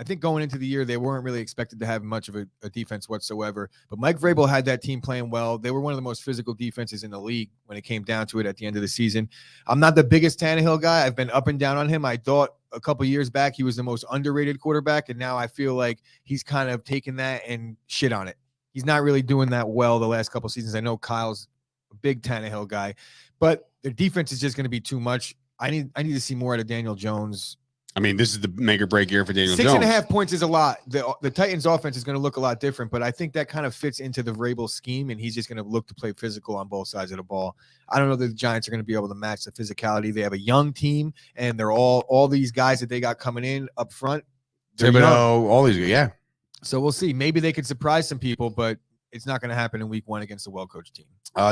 I think going into the year, they weren't really expected to have much of a defense whatsoever. But Mike Vrabel had that team playing well. They were one of the most physical defenses in the league when it came down to it at the end of the season. I'm not the biggest Tannehill guy. I've been up and down on him. I thought a couple years back he was the most underrated quarterback, and now I feel like he's kind of taken that and shit on it. He's not really doing that well the last couple seasons. I know Kyle's a big Tannehill guy, but their defense is just going to be too much. I need to see more out of Daniel Jones. I mean, this is the make or break year for Daniel Jones. 6.5 points is a lot. The Titans offense is going to look a lot different, but I think that kind of fits into the Vrabel scheme, and he's just going to look to play physical on both sides of the ball. I don't know that the Giants are going to be able to match the physicality. They have a young team, and they're all these guys that they got coming in up front. Thibodeau, all these, yeah. So we'll see. Maybe they could surprise some people, but it's not going to happen in week 1 against a well-coached team.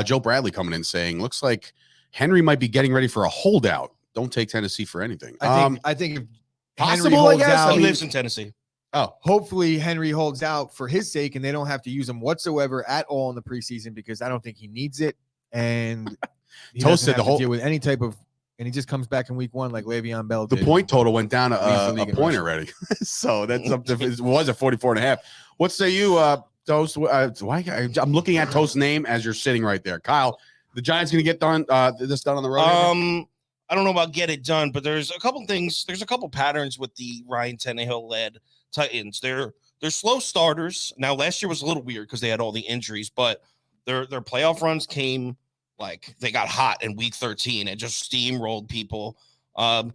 Joe Bradley coming in saying, looks like Henry might be getting ready for a holdout. Don't take Tennessee for anything. I think if possible, Henry holds I guess. out, He lives in Tennessee. Oh, hopefully Henry holds out for his sake, and they don't have to use him whatsoever at all in the preseason because I don't think he needs it. And he Toast doesn't said have the to whole deal with any type of, and he just comes back in week 1 like Le'Veon Bell the did. point total went down a league in point rushing. already. So that's up to, it was at 44.5. What say you, Toast? I'm looking at Toast's name as you're sitting right there. Kyle, the Giants going to get this done on the road? I don't know about get it done, but there's a couple things. There's a couple patterns with the Ryan Tannehill-led Titans. They're slow starters. Now, last year was a little weird because they had all the injuries, but their playoff runs came like they got hot in week 13 and just steamrolled people. And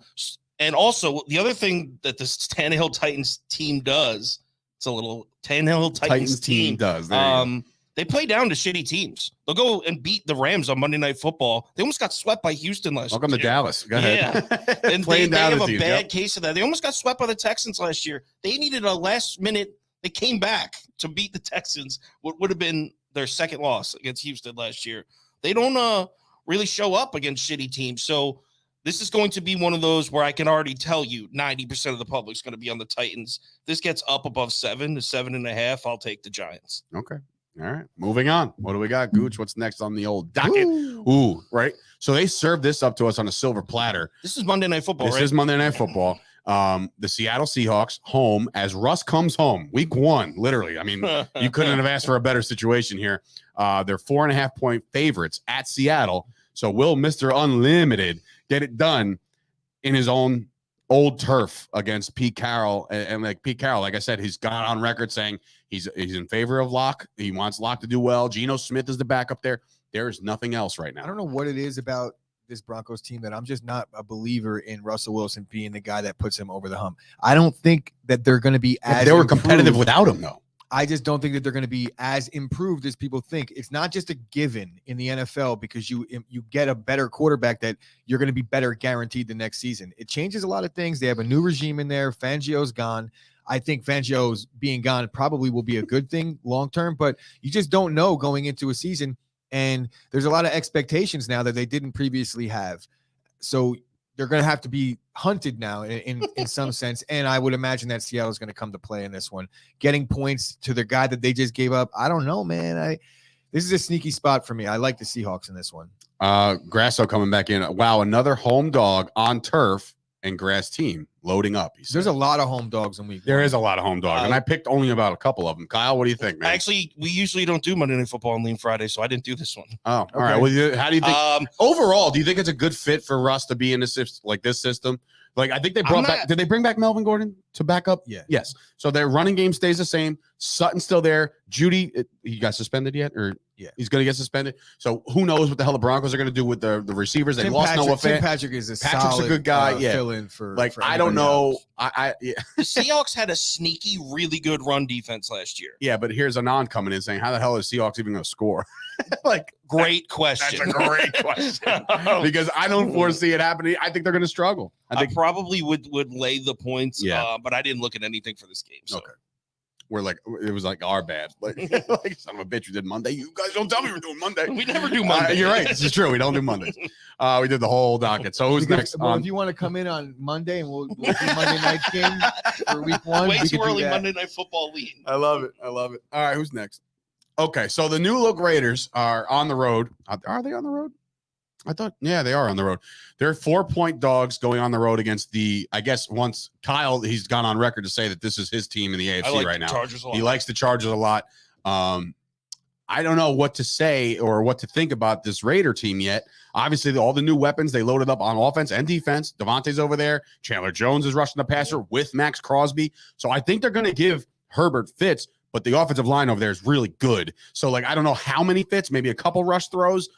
also, the other thing that this Tannehill Titans team does, it's a little Tannehill Titans team does. There you go. They play down to shitty teams. They'll go and beat the Rams on Monday Night Football. They almost got swept by Houston last year. Welcome to Dallas. Go ahead. Yeah. And they down have the a teams, bad yep. case of that. They almost got swept by the Texans last year. They needed a last minute. They came back to beat the Texans, what would have been their second loss against Houston last year. They don't really show up against shitty teams. So this is going to be one of those where I can already tell you 90% of the public is going to be on the Titans. This gets up above 7 to 7.5. I'll take the Giants. Okay. All right. Moving on. What do we got, Gooch? What's next on the old docket? Ooh, right. So they served this up to us on a silver platter. This is Monday Night Football, This right? is Monday Night Football. The Seattle Seahawks home as Russ comes home. Week 1, literally. I mean, you couldn't have asked for a better situation here. They're 4.5-point favorites at Seattle. So will Mr. Unlimited get it done in his own old turf against Pete Carroll? And like Pete Carroll, like I said, he's gone on record saying he's in favor of Locke. He wants Locke to do well. Geno Smith is the backup there. There is nothing else right now. I don't know what it is about this Broncos team that I'm just not a believer in Russell Wilson being the guy that puts him over the hump. I don't think that they're going to be as they were improved. competitive without him, though. I just don't think that they're going to be as improved as people think. It's not just a given in the NFL because you get a better quarterback that you're going to be better guaranteed the next season. It changes a lot of things. They have a new regime in there. Fangio's gone. I think Fangio's being gone probably will be a good thing long-term, but you just don't know going into a season. And there's a lot of expectations now that they didn't previously have. So they're going to have to be hunted now in some sense. And I would imagine that Seattle is going to come to play in this one. Getting points to the guy that they just gave up. I don't know, man. This is a sneaky spot for me. I like the Seahawks in this one. Grasso coming back in. Wow, another home dog on turf and grass team loading up. There's a lot of home dogs in week 1. There is a lot of home dogs, and I picked only about a couple of them. Kyle, what do you think, man? Actually, we usually don't do Monday Night Football on Lean Friday, so I didn't do this one. Oh, all right. Well, how do you think overall? Do you think it's a good fit for Russ to be in this system? Like, I think they brought back. Did they bring back Melvin Gordon to back up? Yeah. Yes. So their running game stays the same. Sutton's still there. Judy, he got suspended yet, or yeah, he's going to get suspended. So who knows what the hell the Broncos are going to do with the receivers? They lost Noah Fant. Tim Patrick is Patrick's a good guy. Yeah. Fill in for I don't know. Else. Yeah. The Seahawks had a sneaky, really good run defense last year. Yeah, but here's Anand coming in saying, "How the hell is Seahawks even going to score?" Like, great question. That's a great question because I don't foresee it happening. I think they're going to struggle. I probably would lay the points. Yeah. But I didn't look at anything for this game. So. Okay. We're like, it was like our bad. Like, like, son of a bitch, we did Monday. You guys don't tell me we're doing Monday. We never do Monday. You're right. This is true. We don't do Mondays. We did the whole docket. So who's next? Well, if you want to come in on Monday and we'll do Monday night game for week 1. Way too early Monday Night Football lean. I love it. I love it. All right, who's next? Okay, so the new look Raiders are on the road. Are they on the road? I thought, yeah, they are on the road. They're 4-point dogs going on the road against I guess once Kyle, he's gone on record to say that this is his team in the AFC I like right the now. Chargers a lot. He likes the Chargers a lot. I don't know what to say or what to think about this Raider team yet. Obviously, all the new weapons they loaded up on offense and defense. Devontae's over there. Chandler Jones is rushing the passer with Max Crosby. So I think they're going to give Herbert fits, but the offensive line over there is really good. So, like, I don't know how many fits, maybe a couple rush throws.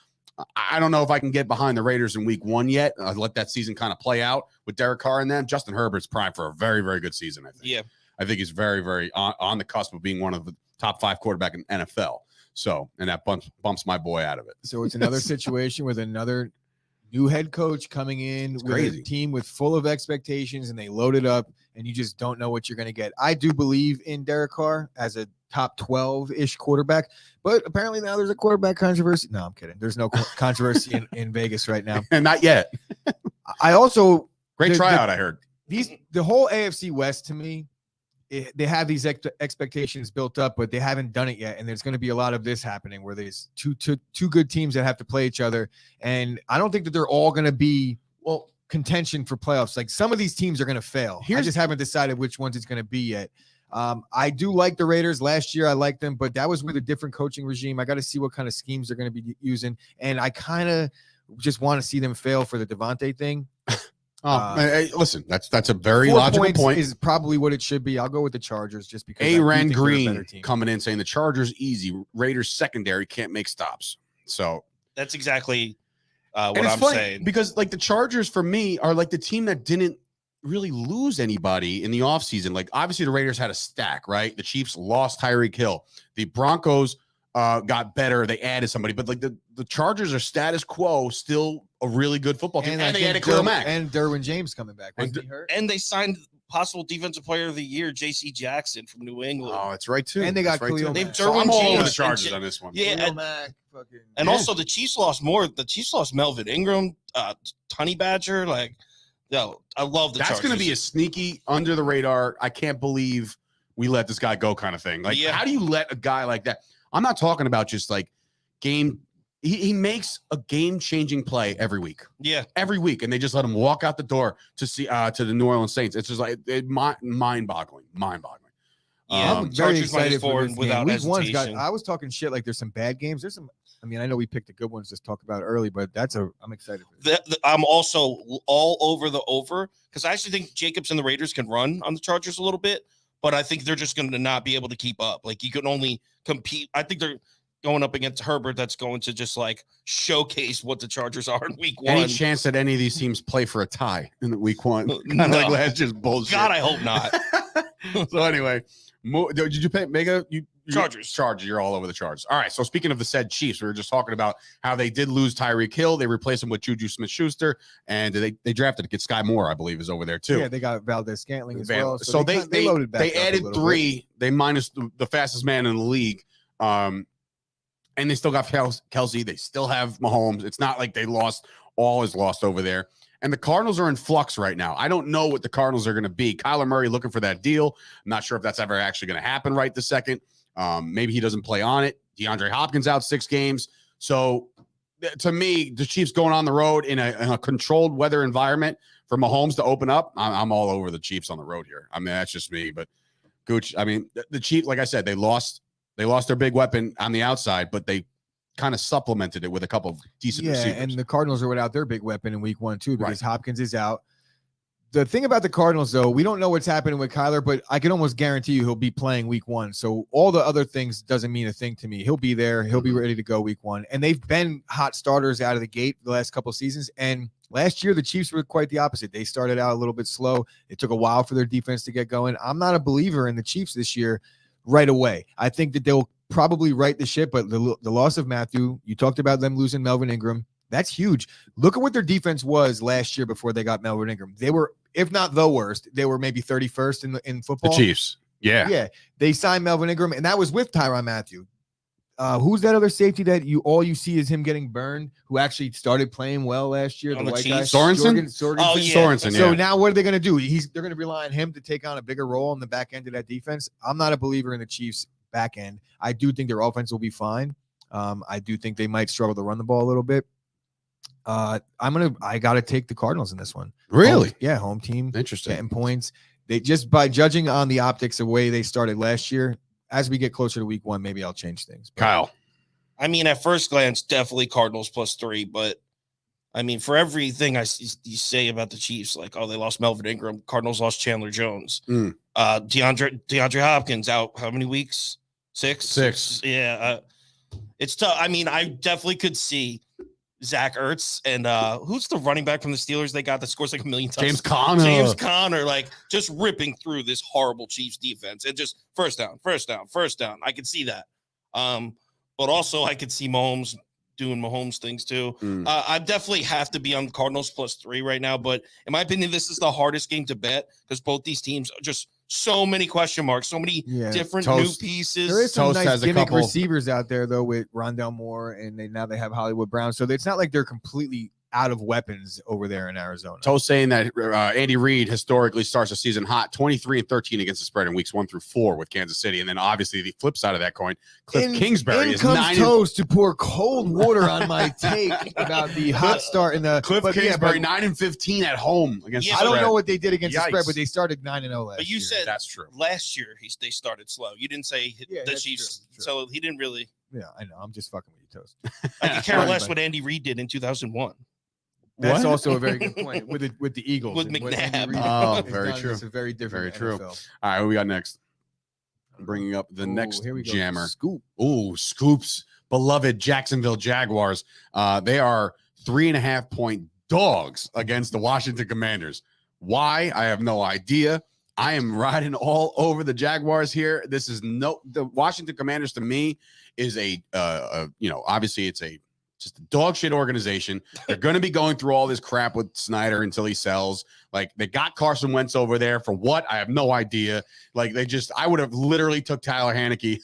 I don't know if I can get behind the Raiders in week 1 yet. I'll let that season kind of play out with Derek Carr and them. Justin Herbert's primed for a very, very good season, I think. Yeah. I think he's very, very on the cusp of being one of the top 5 quarterback in NFL. So, and that bumps my boy out of it. So it's another situation with another new head coach coming in with crazy. A team with full of expectations, and they load it up, and you just don't know what you're going to get. I do believe in Derek Carr as a top 12-ish quarterback, but apparently now there's a quarterback controversy. No, I'm kidding. There's no controversy in Vegas right now. And not yet. I also Great tryout, I heard. The whole AFC West to me, they have these expectations built up, but they haven't done it yet. And there's going to be a lot of this happening where there's two good teams that have to play each other. And I don't think that they're all going to be contention for playoffs. Like some of these teams are going to fail. I just haven't decided which ones it's going to be yet. I do like the Raiders. Last year I liked them, but that was with a different coaching regime. I got to see what kind of schemes they're going to be using. And I kind of just want to see them fail for the Devontae thing. Hey, listen, that's a very logical point. Is probably what it should be. I'll go with the Chargers just because Aaron Green coming in saying the Chargers easy. Raiders secondary can't make stops. So that's exactly what it's I'm funny saying. Because like the Chargers for me are like the team that didn't really lose anybody in the offseason. Like obviously the Raiders had a stack, right? The Chiefs lost Tyreek Hill. The Broncos got better. They added somebody, but like the Chargers are status quo, still a really good football team. And they added Khalil Mack. And Derwin James coming back. Wasn't he hurt? And they signed possible defensive player of the year, J.C. Jackson from New England. Oh, that's right too. And they got Khalil Mack. They've I'm all over James the Chargers on this one. Yeah, and also the Chiefs lost more. The Chiefs lost Melvin Ingram, Honey Badger. Like, yo, I love the Chargers. That's going to be a sneaky under the radar. I can't believe we let this guy go kind of thing. Like, how do you let a guy like that? I'm not talking about just like game. He makes a game-changing play every week. Yeah, every week, and they just let him walk out the door to see to the New Orleans Saints. It's just like mind-boggling. Yeah, I'm very excited for this without game. Week one's hesitation. I was talking shit like there's some bad games. There's some. I mean, I know we picked the good ones to talk about early, but I'm excited for this. I'm also all over the over because I actually think Jacobs and the Raiders can run on the Chargers a little bit, but I think they're just going to not be able to keep up. Like you can only compete. I think they're going up against Herbert. That's going to just like showcase what the Chargers are in week 1. Any chance that any of these teams play for a tie in the week 1? No. Like that's just bullshit. God, I hope not. So anyway, did you pay Mega? Chargers. You're all over the Chargers. All right. So speaking of the said Chiefs, we were just talking about how they did lose Tyreek Hill. They replaced him with Juju Smith-Schuster, and they drafted to get Sky Moore, I believe, is over there too. Yeah, they got Valdez-Scantling as well. So they loaded back. They added 3. They minus the fastest man in the league. And they still got Kelsey. They still have Mahomes. It's not like they lost all is lost over there. And the Cardinals are in flux right now. I don't know what the Cardinals are going to be. Kyler Murray looking for that deal. I'm not sure if that's ever actually going to happen right this second. Maybe he doesn't play on it. DeAndre Hopkins out 6 games. So to me, the Chiefs going on the road in a controlled weather environment for Mahomes to open up, I'm all over the Chiefs on the road here. I mean, that's just me. But Gooch, I mean, the Chiefs, like I said, they lost their big weapon on the outside, but they kind of supplemented it with a couple of decent receivers. And the Cardinals are without their big weapon in week 1 too, because Hopkins is out. The thing about the Cardinals, though, we don't know what's happening with Kyler, but I can almost guarantee you he'll be playing week 1. So all the other things doesn't mean a thing to me. He'll be there. He'll be ready to go week 1. And they've been hot starters out of the gate the last couple of seasons. And last year, the Chiefs were quite the opposite. They started out a little bit slow. It took a while for their defense to get going. I'm not a believer in the Chiefs this year right away. I think that they'll probably right the ship, but the loss of Matthew, you talked about them losing Melvin Ingram. That's huge. Look at what their defense was last year before they got Melvin Ingram. They were, if not the worst, they were maybe 31st in football. The Chiefs. Yeah. Yeah. They signed Melvin Ingram, and that was with Tyrann Mathieu. Who's that other safety that you see is him getting burned, who actually started playing well last year? The white guy. Sorensen? Sorensen. Sorensen, yeah. So now what are they going to do? They're going to rely on him to take on a bigger role in the back end of that defense. I'm not a believer in the Chiefs back end. I do think their offense will be fine. I do think they might struggle to run the ball a little bit. I gotta take the Cardinals in this one. Really? Home team. Interesting. Getting points. They just by judging on the optics the way they started last year. As we get closer to week 1, maybe I'll change things. But Kyle. I mean, at first glance, definitely Cardinals +3. But I mean, for everything you say about the Chiefs, like, oh, they lost Melvin Ingram, Cardinals lost Chandler Jones, DeAndre Hopkins out how many weeks? 6. Yeah, it's tough. I mean, I definitely could see Zach Ertz and who's the running back from the Steelers they got that scores like 1 million times? James Conner, like just ripping through this horrible Chiefs defense and just first down. I could see that. But also I could see Mahomes doing Mahomes things too. I definitely have to be on Cardinals +3 right now, but in my opinion, this is the hardest game to bet because both these teams are just so many question marks, so many different new pieces. There is some Toast nice gimmick receivers out there though with Rondell Moore, and now they have Hollywood Brown, so it's not like they're completely out of weapons over there in Arizona. Toast saying that Andy Reid historically starts the season hot, 23-13 against the spread in weeks 1 through 4 with Kansas City, and then obviously the flip side of that coin, Kingsbury is 9. Toast to pour cold water on my take about the hot start in the Kingsbury 9-15 at home against. I don't know what they did against the spread, but they started 9-0 last. But you said that's true. Last year they started slow. You didn't say the Chiefs, so he didn't really. Yeah, I know. I'm just fucking with you, Toast. I could care less what Andy Reid did in 2001. That's also a very good point with the Eagles. With McNabb. Oh, very true. It's a very different Very true. NFL. All right, what we got next? I'm bringing up the next here we go. jammer. Scoop. Scoops. Beloved Jacksonville Jaguars. They are 3.5-point dogs against the Washington Commanders. Why? I have no idea. I am riding all over the Jaguars here. This is the Washington Commanders to me is obviously it's just a dog shit organization. They're going to be going through all this crap with Snyder until he sells. Like, they got Carson Wentz over there for what? I have no idea. Like, I would have literally took Tyler Haneke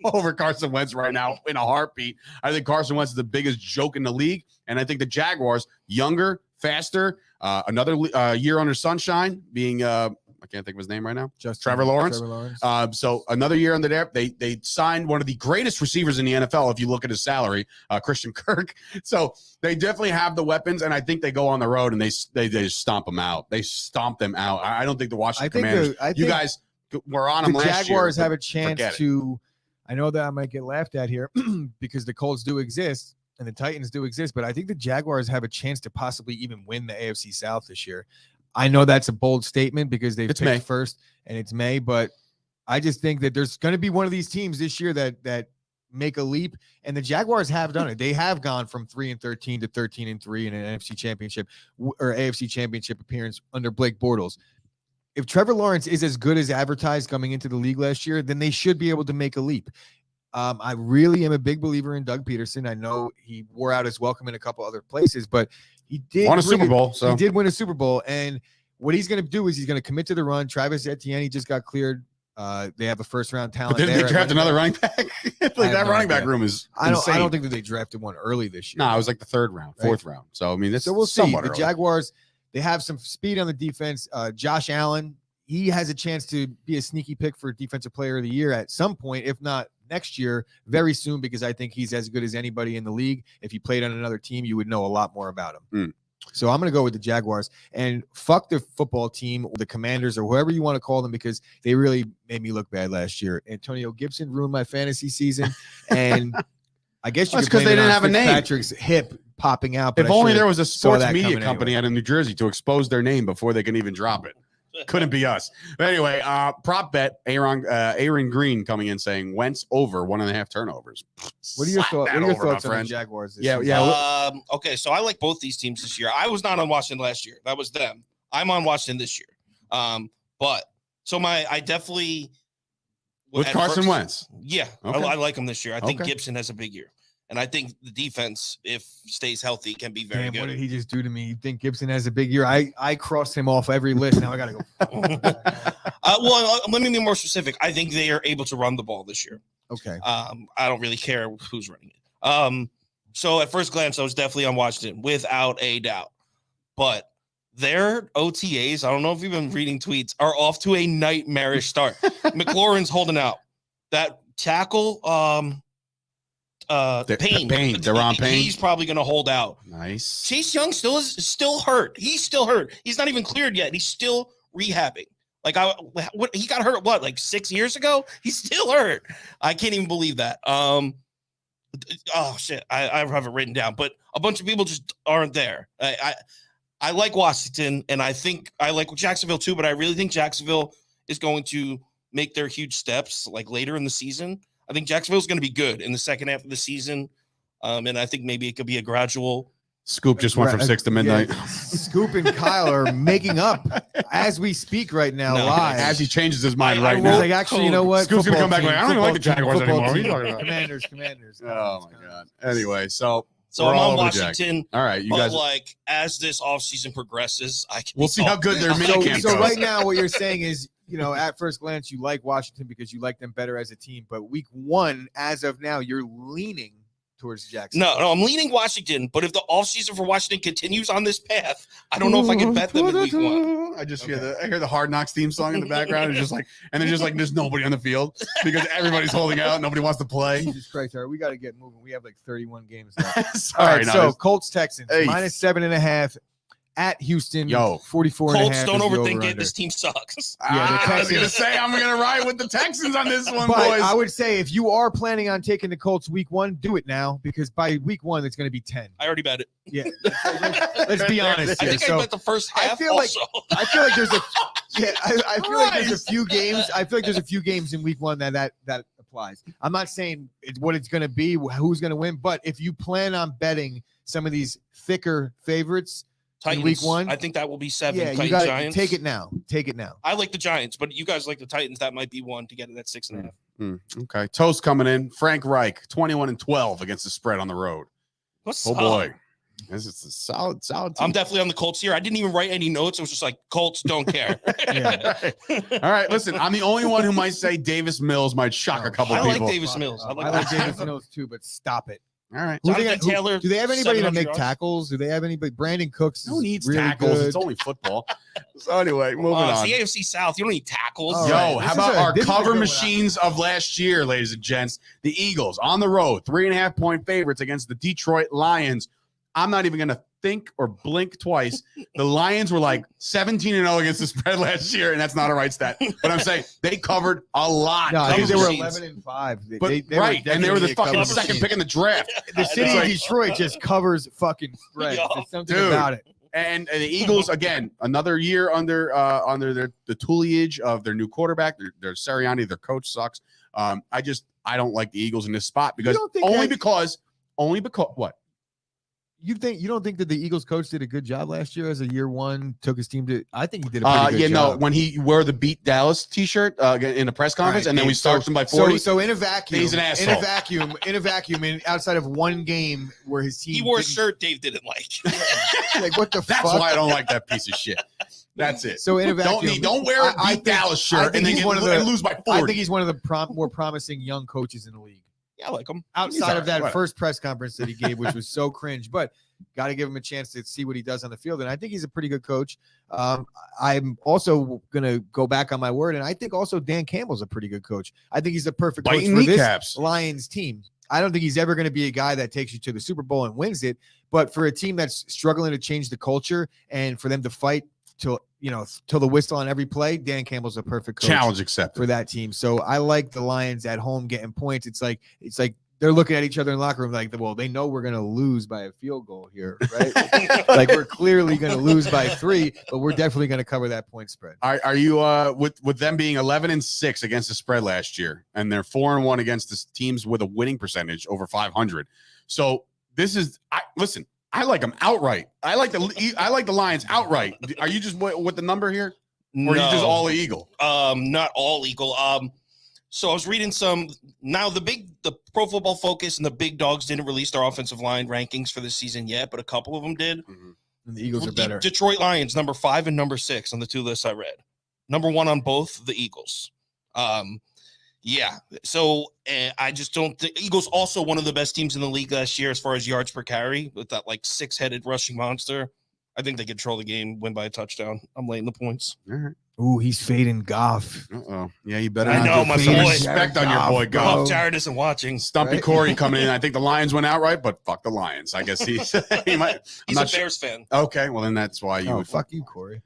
over Carson Wentz right now in a heartbeat. I think Carson Wentz is the biggest joke in the league. And I think the Jaguars, younger, faster, another year under sunshine, being I can't think of his name right now. Trevor Lawrence. So another year under there. They signed one of the greatest receivers in the NFL if you look at his salary, Christian Kirk. So they definitely have the weapons, and I think they go on the road and they just stomp them out. They stomp them out. I don't think the Washington Commanders. You guys were on them last year. The Jaguars have a chance to. I know that I might get laughed at here because the Colts do exist and the Titans do exist, but I think the Jaguars have a chance to possibly even win the AFC South this year. I know that's a bold statement because they've picked May first and it's May, but I just think that there's going to be one of these teams this year that make a leap, and the Jaguars have done it. They have gone from 3-13 to 13-3 in an NFC Championship or AFC Championship appearance under Blake Bortles. If Trevor Lawrence is as good as advertised coming into the league last year, then they should be able to make a leap. I really am a big believer in Doug Peterson. I know he wore out his welcome in a couple other places, but he did won a Super Bowl. He did win a Super Bowl, and what he's going to do is he's going to commit to the run. Travis Etienne, he just got cleared. They have a first-round talent. But didn't they draft another running back? That running back room is insane. I don't think that they drafted one early this year. No, it was like the 3rd round, 4th round. So I mean, this. So we'll see. The early. Jaguars, they have some speed on the defense. Josh Allen, he has a chance to be a sneaky pick for Defensive Player of the Year at some point, if not next year, very soon, because I think he's as good as anybody in the league. If he played on another team, you would know a lot more about him. So I'm going to go with the Jaguars, and fuck the football team or the Commanders or whoever you want to call them, because they really made me look bad last year. Antonio Gibson ruined my fantasy season, and I guess that's because they didn't have a name. Patrick's hip popping out. If only there was a sports media company out of New Jersey to expose their name before they can even drop it. Couldn't be us. But anyway, prop bet, Aaron Green coming in saying Wentz over 1.5 turnovers. What are your thoughts on the Jaguars this year? Okay, so I like both these teams this year. I was not on Washington last year. That was them. I'm on Washington this year. I definitely with Carson Wentz. Yeah, okay. I like him this year. I think Gibson has a big year. And I think the defense, if stays healthy, can be very good. What did he just do to me? You think Gibson has a big year? I crossed him off every list. Now I got to go. Let me be more specific. I think they are able to run the ball this year. Okay. I don't really care who's running it. So at first glance, I was definitely on Washington without a doubt. But their OTAs, I don't know if you've been reading tweets, are off to a nightmarish start. McLaurin's holding out. That tackle, Payne. Deron Payne. He's probably going to hold out. Nice. Chase Young still hurt. He's still hurt. He's not even cleared yet. He's still rehabbing. Like he got hurt like 6 years ago. He's still hurt. I can't even believe that. Oh shit, I have it written down, but a bunch of people just aren't there. I like Washington, and I think I like Jacksonville too, but I really think Jacksonville is going to make their huge steps like later in the season. I think Jacksonville's going to be good in the second half of the season, and I think maybe it could be a gradual. Scoop just went from 6 to midnight. Yeah. Scoop and Kyle are making up as we speak right now, live. As he changes his mind right He's now. like, actually, you know what? Scoop's going to come back like, I don't even like the Jaguars football anymore. team. What are you talking about? Commanders. Oh, my God. Anyway, so I'm we're all on over Washington. All right, you but guys. like as this offseason progresses, We'll see how good their minicamp So goes. right now, what you're saying is, at first glance, you like Washington because you like them better as a team. But week 1, as of now, you're leaning towards Jacksonville. No, I'm leaning Washington. But if the offseason for Washington continues on this path, I don't know if I can bet them in week 1. I just hear the Hard Knocks theme song in the background. It's just like, and there's just like there's nobody on the field because everybody's holding out. Nobody wants to play. Jesus Christ, all right, we got to get moving. We have like 31 games left. Sorry, All right, no, so this- Colts Texans Hey. -7.5 at Houston. Yo. 44 Colts, and a half. don't is the overthink over-under. it. This team sucks. Yeah, the I was Texans- gonna say I'm gonna ride with the Texans on this one, But boys. I would say if you are planning on taking the Colts week 1, do it now because by week 1 it's going to be 10. I already bet it. Yeah, let's be honest I here. think I So bet the first half. I feel like- also. I feel like there's a I feel like there's Christ. a few games. I feel like there's a few games in week 1 that applies. I'm not saying what it's going to be, who's going to win, but if you plan on betting some of these thicker favorites Titans, in week 1, I think that will be 7. yeah, Titans, you got to Giants. take it now. Take it now. I like the Giants, but you guys like the Titans. That might be one to get it at 6.5. Okay, Toast coming in. Frank Reich, 21-12 against the spread on the road. What's Oh up? boy, this is a solid team. I'm definitely on the Colts here. I didn't even write any notes. It was just like Colts don't care. Yeah. All right, listen, I'm the only one who might say Davis Mills might shock a couple I of like people. Davis Mills. I like Davis Mills too, but stop it. All right. Who Jonathan Taylor, do they have anybody to 700 make yards? tackles? Do they have anybody? Brandon Cooks Who is needs really tackles? good. It's only football. So anyway, moving It's on. the AFC South. You don't need tackles. All Yo, right, how this about is a- our this is a cover good one. machines of last year, ladies and gents? The Eagles on the road, 3.5-point favorites against the Detroit Lions. I'm not even going to think or blink twice. The Lions were like 17-0 against the spread last year, and that's not a right stat. But I'm saying they covered a lot. No, I think they Cover were machines. 11-5. But They right, and they were the definitely a fucking cover second machine. pick in the draft. The city It's of like- Detroit just covers fucking spreads. Yo, There's something dude. about it. And the Eagles again, another year under the tutelage of their new quarterback. Their Sirianni, their coach sucks. I don't like the Eagles in this spot because don't think only that- because what? You don't think that the Eagles coach did a good job last year as a year 1, took his team to? I think he did a pretty good job. when he wore the Beat Dallas T-shirt in a press conference, All right, and then we Dave, starched him by 40. So in a vacuum, He's an asshole. in a vacuum, and outside of one game where his team He wore a didn't- shirt Dave didn't like. like what the That's fuck? why I don't like that piece of shit. That's it. So in a vacuum, Don't wear a I Beat think- Dallas I shirt think and then he's one of the- and lose by 40. I think he's one of the more promising young coaches in the league. Yeah, I like him. Outside of that alright, first press conference that he gave, which was so cringe, but got to give him a chance to see what he does on the field. And I think he's a pretty good coach. I'm also going to go back on my word. And I think also Dan Campbell's a pretty good coach. I think he's the perfect coach Biting for kneecaps. this Lions team. I don't think he's ever going to be a guy that takes you to the Super Bowl and wins it. But for a team that's struggling to change the culture and for them to fight till the whistle on every play, Dan Campbell's a perfect coach Challenge accepted. for that team. So I like the Lions at home getting points. It's like they're looking at each other in the locker room like, well, they know we're going to lose by a field goal here, right? Like we're clearly going to lose by 3, but we're definitely going to cover that point spread. Are you with them being 11-6 against the spread last year, and they're 4-1 against the teams with a winning percentage over 500? So this is listen. I like them outright. I like the Lions outright. Are you just with the number here, or are you just all Eagle? Not all Eagle. So I was reading some. Now the Pro Football Focus and the big dogs didn't release their offensive line rankings for the season yet, but a couple of them did. And the Eagles are better. Detroit Lions, number 5 and number 6 on the 2 lists I read. Number 1 on both, the Eagles. Yeah. So I just don't think Eagles also one of the best teams in the league last year as far as yards per carry with that like 6-headed rushing monster. I think they control the game, win by a touchdown. I'm laying the points. All right. Ooh, he's fading Goff. Uh-oh. Yeah, you better I not know, do my some boy. respect on your boy, I Goff. hope Jared isn't watching. Stumpy Right? Corey coming in. I think the Lions went outright, but fuck the Lions. I guess he might. He's a Bears fan. Okay, well then that's why you Oh, would. fuck you, Corey.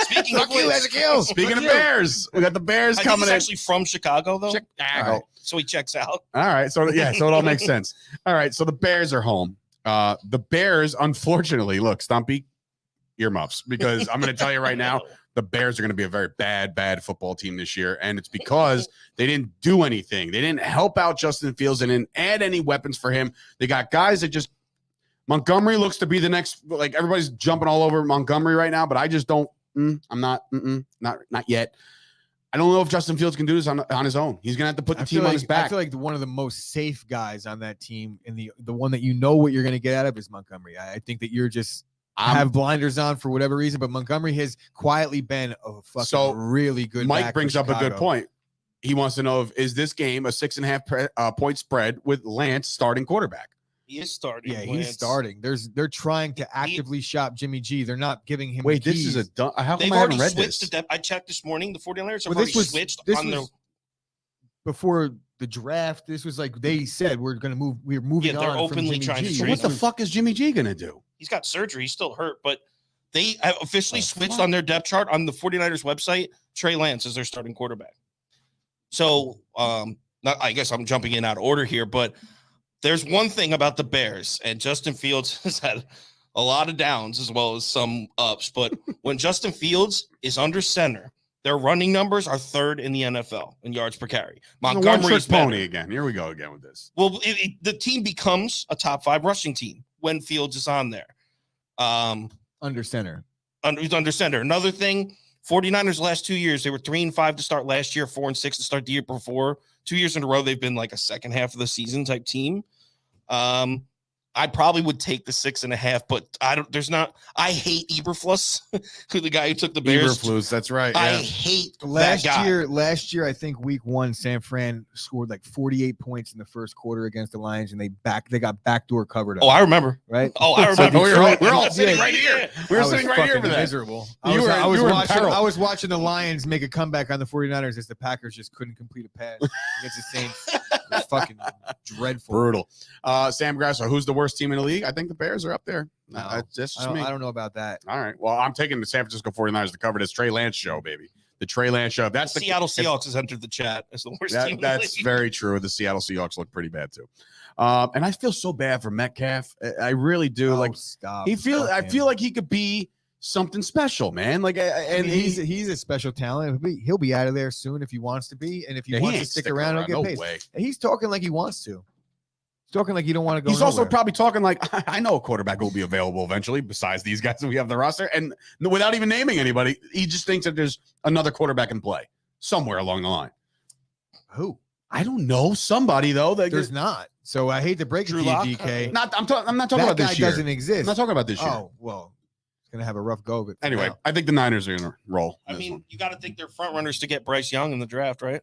Speaking of Fuck you, which, Ezekiel. Speaking Fuck of you. Bears, we got the Bears I think coming he's in. actually from Chicago, though. Chicago. All right. So he checks out. All right, so yeah, so it all makes sense. All right, so the Bears are home. The Bears, unfortunately, look, Stumpy, earmuffs, because I'm going to tell you right now, the Bears are going to be a very bad football team this year, and it's because they didn't do anything. They didn't help out Justin Fields. They didn't add any weapons for him. They got guys that just Montgomery looks to be the next. Like everybody's jumping all over Montgomery right now, but I just don't. I'm not. Not yet. I don't know if Justin Fields can do this on his own. He's gonna have to put the team on his back. I feel like one of the most safe guys on that team, and the one that you know what you're going to get out of is Montgomery. I think that you're just have blinders on for whatever reason, but Montgomery has quietly been a fucking really good. Mike brings up a good point. He wants to know is this game a 6.5 point spread with Lance starting quarterback? He is starting. Yeah, he's starting. They're trying to actively shop Jimmy G. They're not giving him. Wait, this is a dumb. How come They've I haven't already read switched this? I checked this morning. The 49ers have Well, already switched on their. Before the draft, this was like they said we're going to move. We're moving Yeah, they're on. openly from Jimmy trying to G. So trade what the fuck is Jimmy G gonna do? He's got surgery. He's still hurt, but they have officially Oh, switched fuck. on their depth chart on the 49ers website. Trey Lance is their starting quarterback. So, I guess I'm jumping in out of order here, but there's one thing about the Bears, and Justin Fields has had a lot of downs as well as some ups. But when Justin Fields is under center, their running numbers are third in the NFL in yards per carry. Montgomery's pony again. Here we go again with this. Well, the team becomes a top 5 rushing team when Fields is on there. Under center. Under center. Another thing, 49ers last 2 years, they were 3-5 to start last year, 4-6 to start the year before. 2 years in a row, they've been like a second half of the season type team. I probably would take the 6.5, but I hate Eberflus, who the guy who took the Bears. Eberflus, that's right. I Yeah. hate Last that guy. year, I think week 1, San Fran scored like 48 points in the first quarter against the Lions, and they got backdoor covered. Oh, I remember. Right? Oh, I remember. We're all sitting right here. We were I was sitting right here fucking for that. miserable. You were in peril. I was watching the Lions make a comeback on the 49ers as the Packers just couldn't complete a pass against the Saints. It was fucking dreadful. Brutal. Sam Grasso, who's the worst team in the league? I think the Bears are up there. No, That's just I me. don't know about that. All right. Well, I'm taking the San Francisco 49ers to cover this Trey Lance show, baby. The Trey Lance show. That's the Seattle Seahawks has entered the chat as the worst team in the That's league. very true. The Seattle Seahawks look pretty bad too. And I feel so bad for Metcalf. I really do. Oh, like stop. I Fuck feel him. like he could be something special, man. Like, I mean, he's a special talent. He'll be out of there soon if he wants to be, and if he wants to ain't stick sticking around, he'll get No paid. way. And he's talking like he wants to. He's talking like he don't want to go. He's also nowhere. probably talking like, I know a quarterback will be available eventually. Besides these guys that we have on the roster, and without even naming anybody, he just thinks that there's another quarterback in play somewhere along the line. Who? I don't know. Somebody though. There's not. So I hate to break it to Drew you, Lock? DK. I'm not talking that about guy this year. doesn't exist. I'm not talking about this year. Oh well, it's gonna have a rough go of it. for Anyway, now. I think the Niners are going to roll. I this mean, one. you got to think they're front runners to get Bryce Young in the draft, right?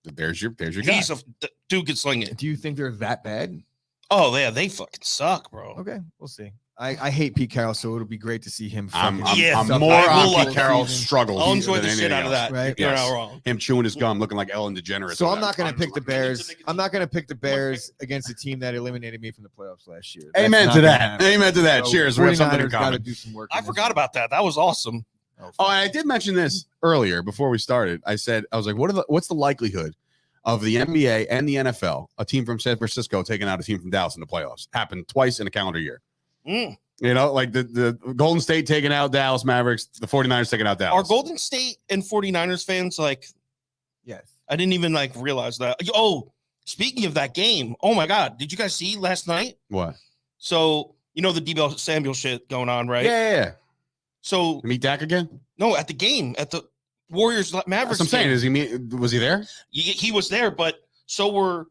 There's your guy. He's dude can sling it. do you think they're that bad? Oh yeah, they fucking suck, bro. Okay, we'll see. I hate Pete Carroll, so it'll be great to see him. I'm fucking Yeah, I'm suck more at I will on like Pete that Carroll's season. struggles. I'll enjoy than the shit anything out of else. that. Right. You're Yes. not wrong. Him chewing his gum, looking like Ellen DeGeneres. So or I'm not going to whatever. pick the Bears. I'm not going to pick the Bears against a team that eliminated me from the playoffs last year. Amen to that. Amen to that. So Cheers. We have something in 49ers gotta common. do some work. I forgot about that. That was awesome. Oh, and I did mention this earlier before we started. I was like, what's the likelihood of the NBA and the NFL, a team from San Francisco taking out a team from Dallas in the playoffs? Happened twice in a calendar year. Mm. You know, like the Golden State taking out Dallas Mavericks, the 49ers taking out Dallas. Are Golden State and 49ers fans like, Yes. I didn't even like realize that. Oh, speaking of that game, oh my God, did you guys see last night? What? So, you know, the Debo Samuel shit going on, right? Yeah. So, Meet Dak again? no, at the game, at the Warriors Mavericks. That's what I'm saying. game. Was he there? He was there, but so were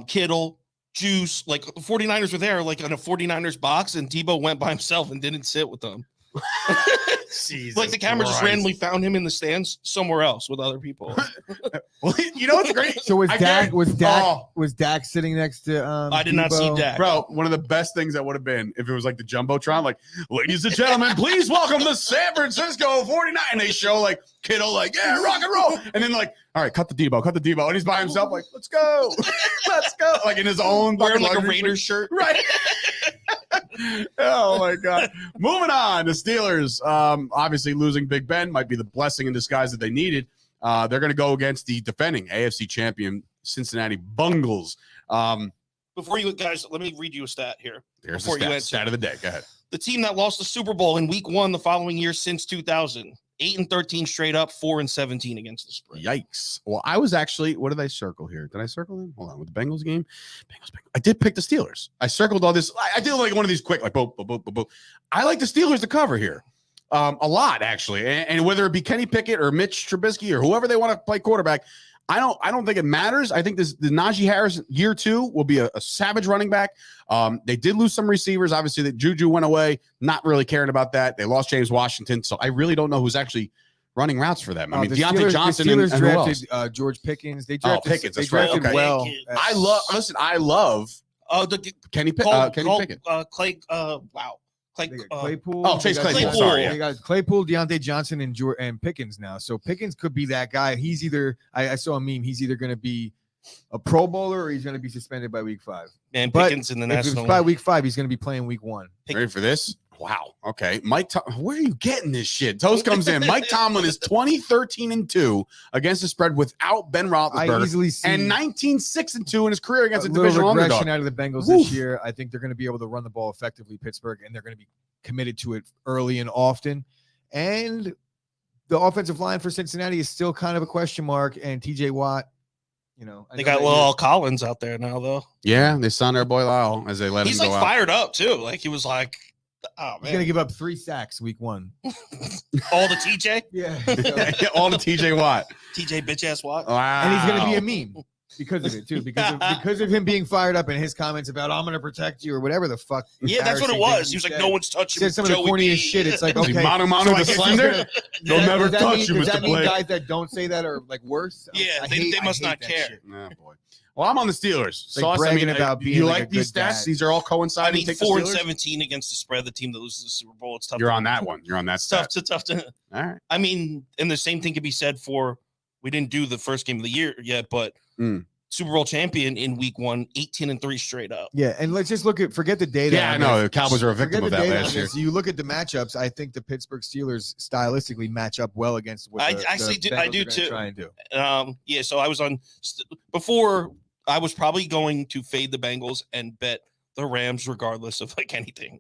Kittle, Juice. Like the 49ers were there, like in a 49ers box, and Debo went by himself and didn't sit with them. Like the camera just randomly found him in the stands somewhere else with other people. Well, you know what's great? So was I Dak can't- was Dak sitting next to I did not see Debo? Dak. Bro, one of the best things that would have been if it was like the Jumbotron, like, ladies and gentlemen, please welcome the San Francisco 49. And they show like Kittle, like, yeah, rock and roll. And then like, all right, cut the Debo. And he's by himself, like, let's go. Let's go. Like in his own Wearing like a luxury Raiders suit. shirt. Right. Oh my God. Moving on, the Steelers, obviously losing Big Ben might be the blessing in disguise that they needed. They're going to go against the defending AFC champion Cincinnati Bungles. Before you guys, let me read you a stat here. There's Before you the answer. stat of the day. Go ahead. The team that lost the Super Bowl in week 1 the following year since 2000. 8-13 straight up, 4-17 against the spread. Yikes. Well, I was actually, what did I circle here? Did I circle them? Hold on. With the Bengals game? Bengals. I did pick the Steelers. I circled all this. I did like one of these quick, like, boop, boop, boop, boop, boop. I like the Steelers to cover here. A lot, actually. And whether it be Kenny Pickett or Mitch Trubisky or whoever they want to play quarterback, I don't think it matters. I think the Najee Harris year 2 will be a savage running back. They did lose some receivers. Obviously, that Juju went away. Not really caring about that. They lost James Washington, so I really don't know who's actually running routes for them. I mean, Deontay Johnson the Steelers and who else? drafted George Pickens. They drafted Pickens, They that's right. drafted Okay. well. Pickens. I love Kenny Pickett. Clay, wow. Clay, They got Claypool. Oh, Chase They got- Claypool. Sorry, yeah. They got Claypool, Deontay Johnson, and Pickens now. So Pickens could be that guy. He's either I saw a meme. He's either going to be a Pro Bowler or he's going to be suspended by week 5. and But Pickens in the If it's national. by week 5, he's going to be playing week 1. Ready for this? Wow. Okay. Where are you getting this shit? Toast comes in. Mike Tomlin is 20-13-2 against the spread without Ben I Roethlisberger easily see and 19-6-2 in his career against a little divisional regression underdog. out of the Bengals Woof. this year. I think they're going to be able to run the ball effectively, Pittsburgh, and they're going to be committed to it early and often. And the offensive line for Cincinnati is still kind of a question mark. And TJ Watt, They got Lyle Collins out there now, though. Yeah, they signed our boy Lyle as they let He's him like go out. fired up too. Like he was like, oh He's going to man, give up 3 sacks week 1. all the TJ, Yeah. All the TJ Watt. TJ bitch ass Watt. Wow. And he's going to be a meme because of it too, because of him being fired up and his comments about I'm going to protect you or whatever the fuck. Yeah, that's what it embarrassing was. thing He was like, said. no one's touching Said some of the Joey corniest B. shit. It's like, Is he okay, Mano so Mano I the guess he's Slender? gonna- They'll does never that touch mean- you, does Mr. that mean Blake. guys that don't say that are like worse? Yeah, I they hate- I must hate not that care. shit. Oh, boy. Well, I'm on the Steelers. Like bragging about being you like like a these good stats? dad. These are all I coinciding. mean, Take the 4-17 Steelers? against the spread. The team that loses the Super Bowl. It's tough. You're on that one. You're on that It's tough stat. to. All right. I mean, and the same thing can be said for. We didn't do the first game of the year yet, but Super Bowl champion in week 1, 18-3 straight up. Yeah, and let's just forget the data. Yeah, I on know. this. The Cowboys are a victim Forget of the that data last on year. this. You look at the matchups. I think the Pittsburgh Steelers stylistically match up well against what I the actually do- Bengals I are do gonna too. Try and do. Yeah, so I was on before. I was probably going to fade the Bengals and bet the Rams regardless of like anything.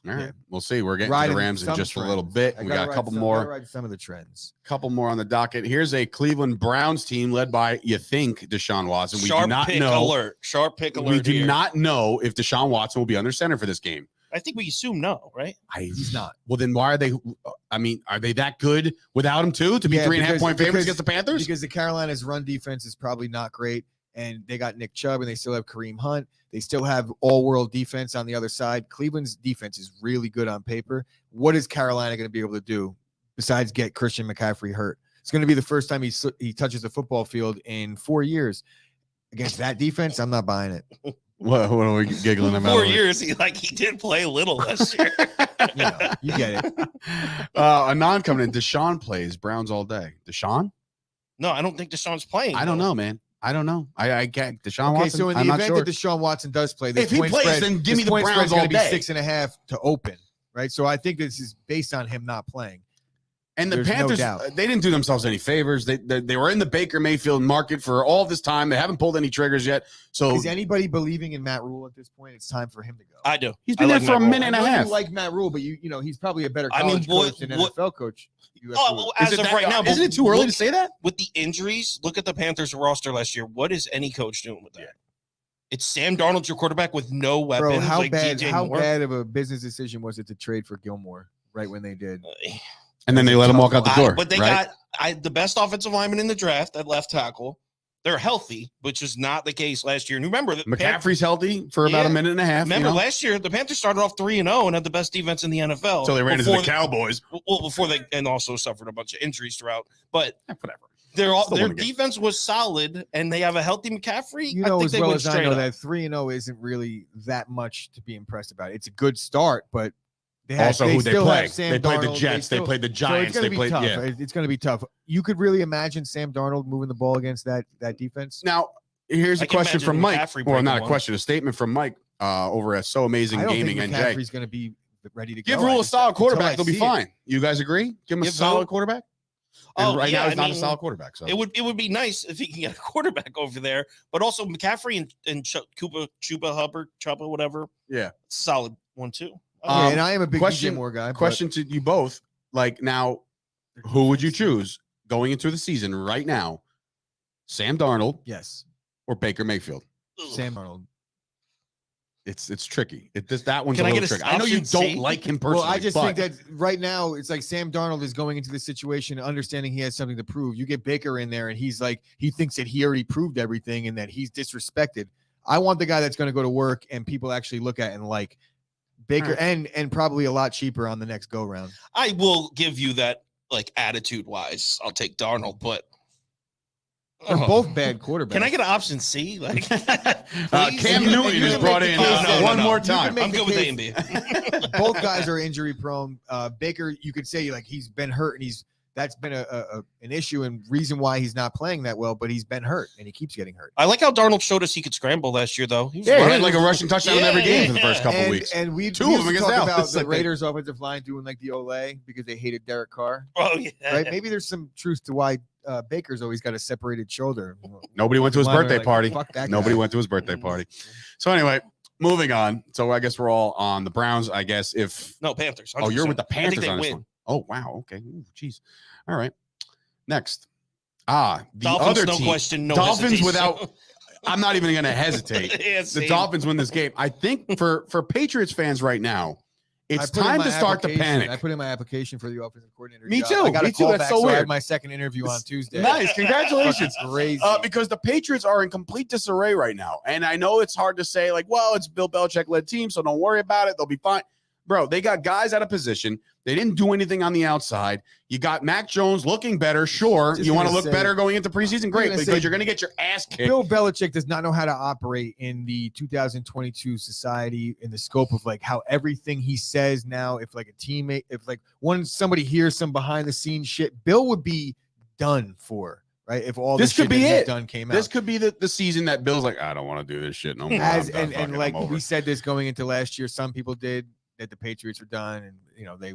All right. Yeah. We'll see. We're getting to Riding the Rams in some just a trends. little bit. I We gotta got a ride couple some- more. gotta ride some of the trends. Couple more on the docket. Here's a Cleveland Browns team led by, you think, Deshaun Watson. We do Sharp not pick know. alert. Sharp pick alert. We do here. not know if Deshaun Watson will be under center for this game. I think we assume no, right? He's not. Well, then why are they? I mean, are they that good without him too? To be Yeah, 3.5 point favorites because- against the Panthers? Because the Carolina's run defense is probably not great, and they got Nick Chubb, and they still have Kareem Hunt. They still have all-world defense on the other side. Cleveland's defense is really good on paper. What is Carolina going to be able to do besides get Christian McCaffrey hurt? It's going to be the first time he touches the football field in 4 years. Against that defense, I'm not buying it. What are we giggling about? 4 years. He did play a little last year. You get it. A non coming in. Deshaun plays Browns all day. Deshaun? No, I don't think Deshaun's playing. I don't know, man. I don't know. I can't. Deshaun Okay, Watson. so in I'm the not event sure. that Deshaun Watson does play, this If he point plays, spread, then give this me the point Browns spread's gonna all be day. 6.5 to open, right? So I think this is based on him not playing. And the There's no Panthers, doubt. they didn't do themselves any favors. They were in the Baker Mayfield market for all this time. They haven't pulled any triggers yet. So Is anybody believing in Matt Rule at this point? It's time for him to go. I do. he's been I there like for a Matt minute and I a know half. you like Matt Rule, but he's probably a better I mean, college coach than what- NFL coach. You have Oh, to- well, Is as it of that- right now, isn't it too early look- to say that? With the injuries, look at the Panthers roster last year. What is any coach doing with that? Yeah. It's Sam Darnold, your quarterback, with no weapons. Bro, how like bad? DJ How Moore. bad of a business decision was it to trade for Gilmore right when they did? And then they let him walk out the door. But they right? got the best offensive lineman in the draft at left tackle. They're healthy, which is not the case last year. And remember that McCaffrey's healthy for about a minute and a half. Remember last year, the Panthers started off 3-0 and had the best defense in the NFL. So they ran into the Cowboys. Well, before they and also suffered a bunch of injuries throughout. But whatever. Their defense was solid, and they have a healthy McCaffrey. You know, as well as I know, that 3-0 isn't really that much to be impressed about. It's a good start, but they play. They played the Jets. They played the Giants. So it's going to be tough. You could really imagine Sam Darnold moving the ball against that defense. Now, here's a question from Mike. Well, not a question, a statement from Mike over at So Amazing Gaming NJ. McCaffrey's going to be ready to go. Give Rule a solid quarterback; they'll be fine. You guys agree? Give him a solid quarterback. And right now, he's not a solid quarterback. So it would be nice if he can get a quarterback over there, but also McCaffrey and Chuba Hubbard, whatever. Yeah, solid one too. And I am a big DJ Moore guy. Question to you both: like now, who would you choose going into the season right now? Sam Darnold, yes, or Baker Mayfield? Sam Darnold. It's tricky. That one's Can a little tricky. I know you don't like him personally. Well, I just think that right now it's like Sam Darnold is going into the situation understanding he has something to prove. You get Baker in there and he's like, he thinks that he already proved everything and that he's disrespected. I want the guy that's going to go to work and people actually look at and like Baker and probably a lot cheaper on the next go round. I will give you that, like, attitude wise. I'll take Darnold, but they're both bad quarterbacks. Can I get an option C? Like, Cam Newton is brought in one more time. I'm good with A and B. Both guys are injury prone. Baker, you could say like he's been hurt and that's been an issue and reason why he's not playing that well, but he's been hurt and he keeps getting hurt. I like how Darnold showed us he could scramble last year, though. He had like a rushing touchdown in every game for the first couple of weeks. And we two of them against talk Dallas. about the Raiders' offensive line doing like the Olay because they hated Derek Carr. Oh yeah, right. Maybe there's some truth to why Baker's always got a separated shoulder. Nobody went to his birthday party. Nobody went to his birthday party. So anyway, moving on. So I guess we're all on the Browns. I guess Panthers. 100%. Oh, you're with the Panthers on this win. one. Oh wow. Okay. Jeez. All right. Next. The Dolphins, other no team. Question, no Dolphins hesitation. without. I'm not even going to hesitate. The Dolphins win this game. I think for Patriots fans right now, it's time to start the panic. I put in my application for the offensive coordinator. Me too. I got Me too. That's so weird. I had my second interview on Tuesday. Nice. Congratulations. Crazy. Because the Patriots are in complete disarray right now. And I know it's hard to say, like, well, it's Bill Belichick-led team, so don't worry about it. They'll be fine. Bro, they got guys out of position. They didn't do anything on the outside. You got Mac Jones looking better. Sure. You want to look better going into preseason? Great, because you're going to get your ass kicked. Bill Belichick does not know how to operate in the 2022 society in the scope of like how everything he says now, if like a teammate, if like somebody hears some behind the scenes shit, Bill would be done for. Right, if all this could be it done came out, this could be the season that Bill's like, I don't want to do this shit no more. And like we said this going into last year, some people did that the Patriots were done, and you know they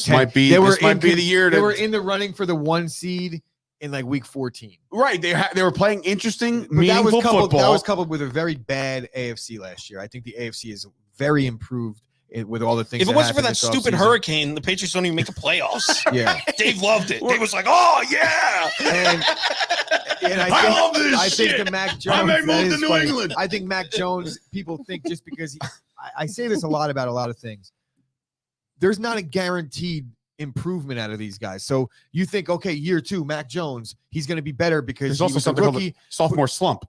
might be the year they were in the running for the 1 seed in like week 14. Right, they were playing interesting, meaningful football. That was coupled with a very bad AFC last year. I think the AFC is very improved with all the things. If it wasn't for that stupid hurricane, the Patriots don't even make the playoffs. Yeah, Dave loved it. Dave was like, "Oh yeah." And I love this I shit. think the Mac Jones. I may move to New England. I think Mac Jones. People think just because I say this a lot about a lot of things. There's not a guaranteed improvement out of these guys. So you think, okay, year 2, Mac Jones, he's going to be better because there's also something called a sophomore slump.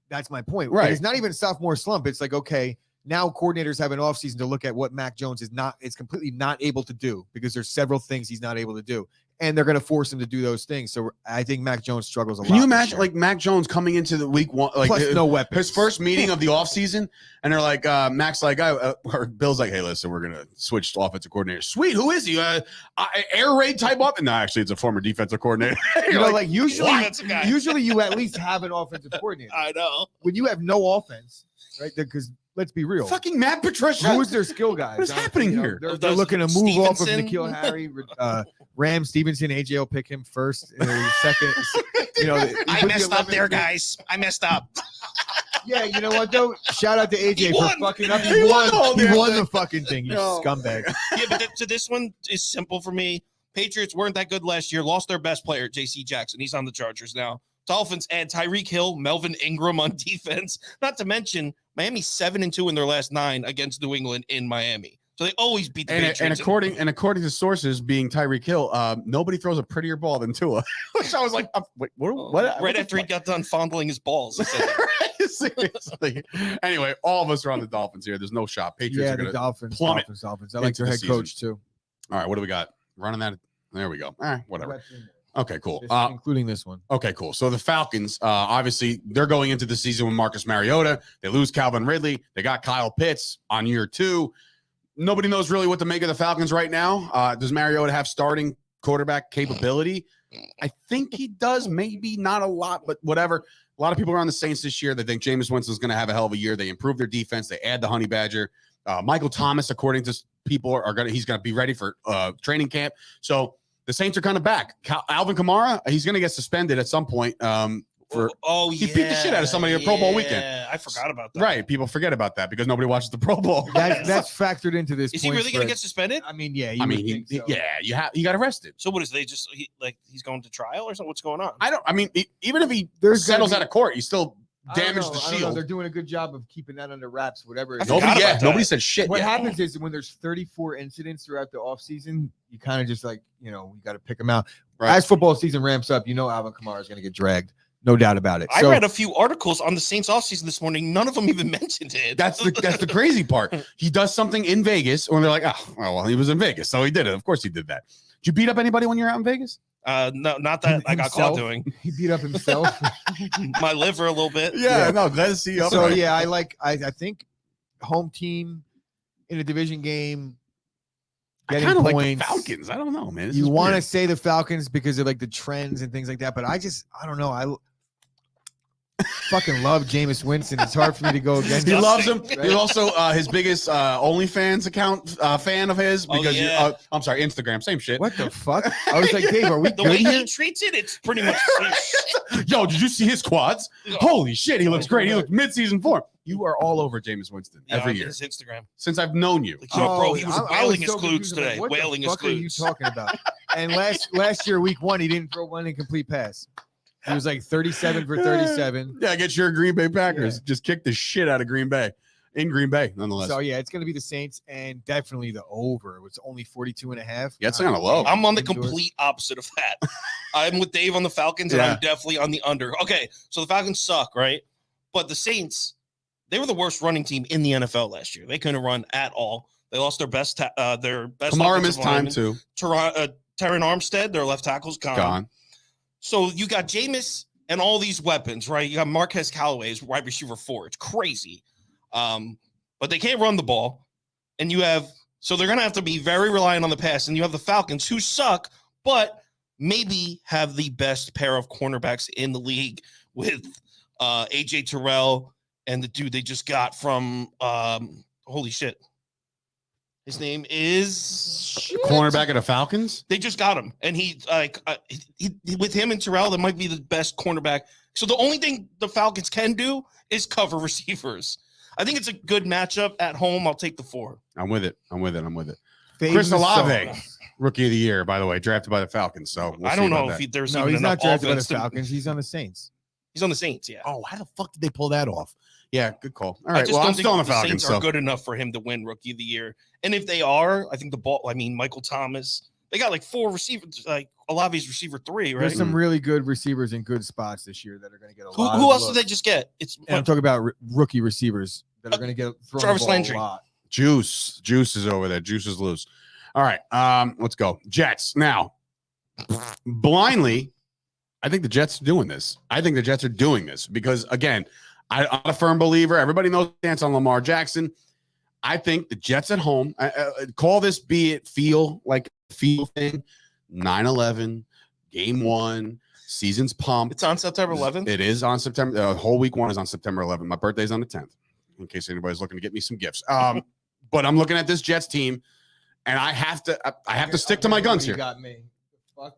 That's my point. Right. It's not even a sophomore slump. It's like, okay, now coordinators have an offseason to look at what Mac Jones is completely not able to do because there's several things he's not able to do. And they're going to force him to do those things. So I think Mac Jones struggles a lot. Can you imagine like Mac Jones coming into the week 1, like plus no weapons, his first meeting of the offseason, and they're like, Mac's like, or Bill's like, hey, listen, we're going to switch to offensive coordinator. Sweet. Who is he? Air raid type up? No, actually, it's a former defensive coordinator. like usually you at least have an offensive coordinator. I know. When you have no offense, right? Because let's be real. Fucking Matt Patricia. Who is their skill guys? What is happening here? They're looking to move off of N'Keal Harry, Ram Stevenson. AJ will pick him first, second. I messed up there, guys. I messed up. Yeah, you know what though? Shout out to AJ for fucking up. He won the fucking thing. You scumbag. Yeah, but this one is simple for me. Patriots weren't that good last year. Lost their best player, J.C. Jackson. He's on the Chargers now. Dolphins add Tyreek Hill, Melvin Ingram on defense. Not to mention Miami's 7-2 in their last 9 against New England in Miami. So they always beat the And Patriots. according to sources, being Tyreek Hill, nobody throws a prettier ball than Tua. Which I was like, wait, what? Right after he got done fondling his balls. He said that. Seriously. Anyway, all of us are on the Dolphins here. There's no shot. Patriots are the going to Dolphins. plummet Dolphins. I like into their the head coach too. All right, what do we got? Running that. There we go. All right, whatever. Okay, cool. Including this one. Okay, cool. So the Falcons, obviously, they're going into the season with Marcus Mariota. They lose Calvin Ridley. They got Kyle Pitts on year 2. Nobody knows really what to make of the Falcons right now. Does Mariota have starting quarterback capability? I think he does. Maybe not a lot, but whatever. A lot of people are on the Saints this year. They think Jameis Winston's going to have a hell of a year. They improve their defense. They add the Honey Badger. Michael Thomas, according to people, he's going to be ready for training camp. So the Saints are kind of back. Alvin Kamara, he's going to get suspended at some point. He beat the shit out of somebody at Pro Bowl weekend. Yeah, I forgot about that. Right, people forget about that because nobody watches the Pro Bowl. That's factored into this. Is he really going to get suspended? I mean, yeah. He got arrested. So what is they just he's going to trial or something? What's going on? Even if he settles out of court, he still damaged the shield. They're doing a good job of keeping that under wraps. Whatever. Nobody said shit. What happens is when there's 34 incidents throughout the offseason, you kind of just we got to pick them out. Right. As football season ramps up, Alvin Kamara is going to get dragged. No doubt about it. I read a few articles on the Saints offseason this morning. None of them even mentioned it. That's the crazy part. He does something in Vegas, when they're like, he was in Vegas, so he did it. Of course he did that. Did you beat up anybody when you were out in Vegas? No, not that I got caught doing. He beat up himself. My liver a little bit. Yeah, no, glad to see you. So yeah, I think home team in a division game. I kind of like the Falcons. I don't know, man. You want to say the Falcons because of the trends and things like that, but I don't know. I fucking love Jameis Winston. It's hard for me to go against. He loves him. Right? He's also his biggest OnlyFans account fan of his because I'm sorry, Instagram, same shit. What the fuck? I was like, Dave, are we the way he treats it? It's pretty much the same shit. Yo, did you see his quads? Holy shit, he looks great. He looked mid-season form. You are all over Jameis Winston every year. His Instagram since I've known you. Bro, he was wailing his glutes today. Wailing his glutes. What are you talking about? And last year, week 1, he didn't throw one incomplete pass. He was 37 for 37. Yeah, get your Green Bay Packers. Just kick the shit out of Green Bay. In Green Bay, nonetheless. So, yeah, it's going to be the Saints and definitely the over. It's only 42.5. Yeah, it's kind of low. I'm on the complete opposite of that. I'm with Dave on the Falcons, and I'm definitely on the under. Okay, so the Falcons suck, right? But the Saints, they were the worst running team in the NFL last year. They couldn't run at all. They lost their best Kamara missed time, too. Terron Armstead, their left tackle's gone. So you got Jameis and all these weapons, right? You got Marquez Callaway as wide receiver 4. It's crazy. But they can't run the ball. And so they're going to have to be very reliant on the pass. And you have the Falcons who suck, but maybe have the best pair of cornerbacks in the league with AJ Terrell and the dude they just got from holy shit. His name is cornerback of the Falcons. They just got him, and he with him and Terrell, that might be the best cornerback. So the only thing the Falcons can do is cover receivers. I think it's a good matchup at home. I'll take the 4. I'm with it. Chris Olave, rookie of the year, by the way, drafted by the Falcons. So I don't know if there's he's not drafted by the Falcons. He's on the Saints. He's on the Saints. Yeah. Oh, how the fuck did they pull that off? Yeah, good call. All right, I just don't think the Saints are good enough for him to win Rookie of the Year. And if they are, I think Michael Thomas, they got 4 receivers, Olave's receiver 3, right? There's some really good receivers in good spots this year that are going to get a lot. Who else did they just get? I'm talking about rookie receivers that are going to get thrown Jarvis the ball Landry. a lot. Juice is over there. Juice is loose. All right, let's go. Jets. Now, blindly, I think the Jets are doing this. Because, again, I'm a firm believer. Everybody knows the stance on Lamar Jackson. I think the Jets at home, call this feel thing, 9/11, game 1, season's pumped. It's on September 11th? It is on September. Whole week 1 is on September 11th. My birthday's on the 10th, in case anybody's looking to get me some gifts. But I'm looking at this Jets team, and I have to stick to my guns here. You got me. Fuck.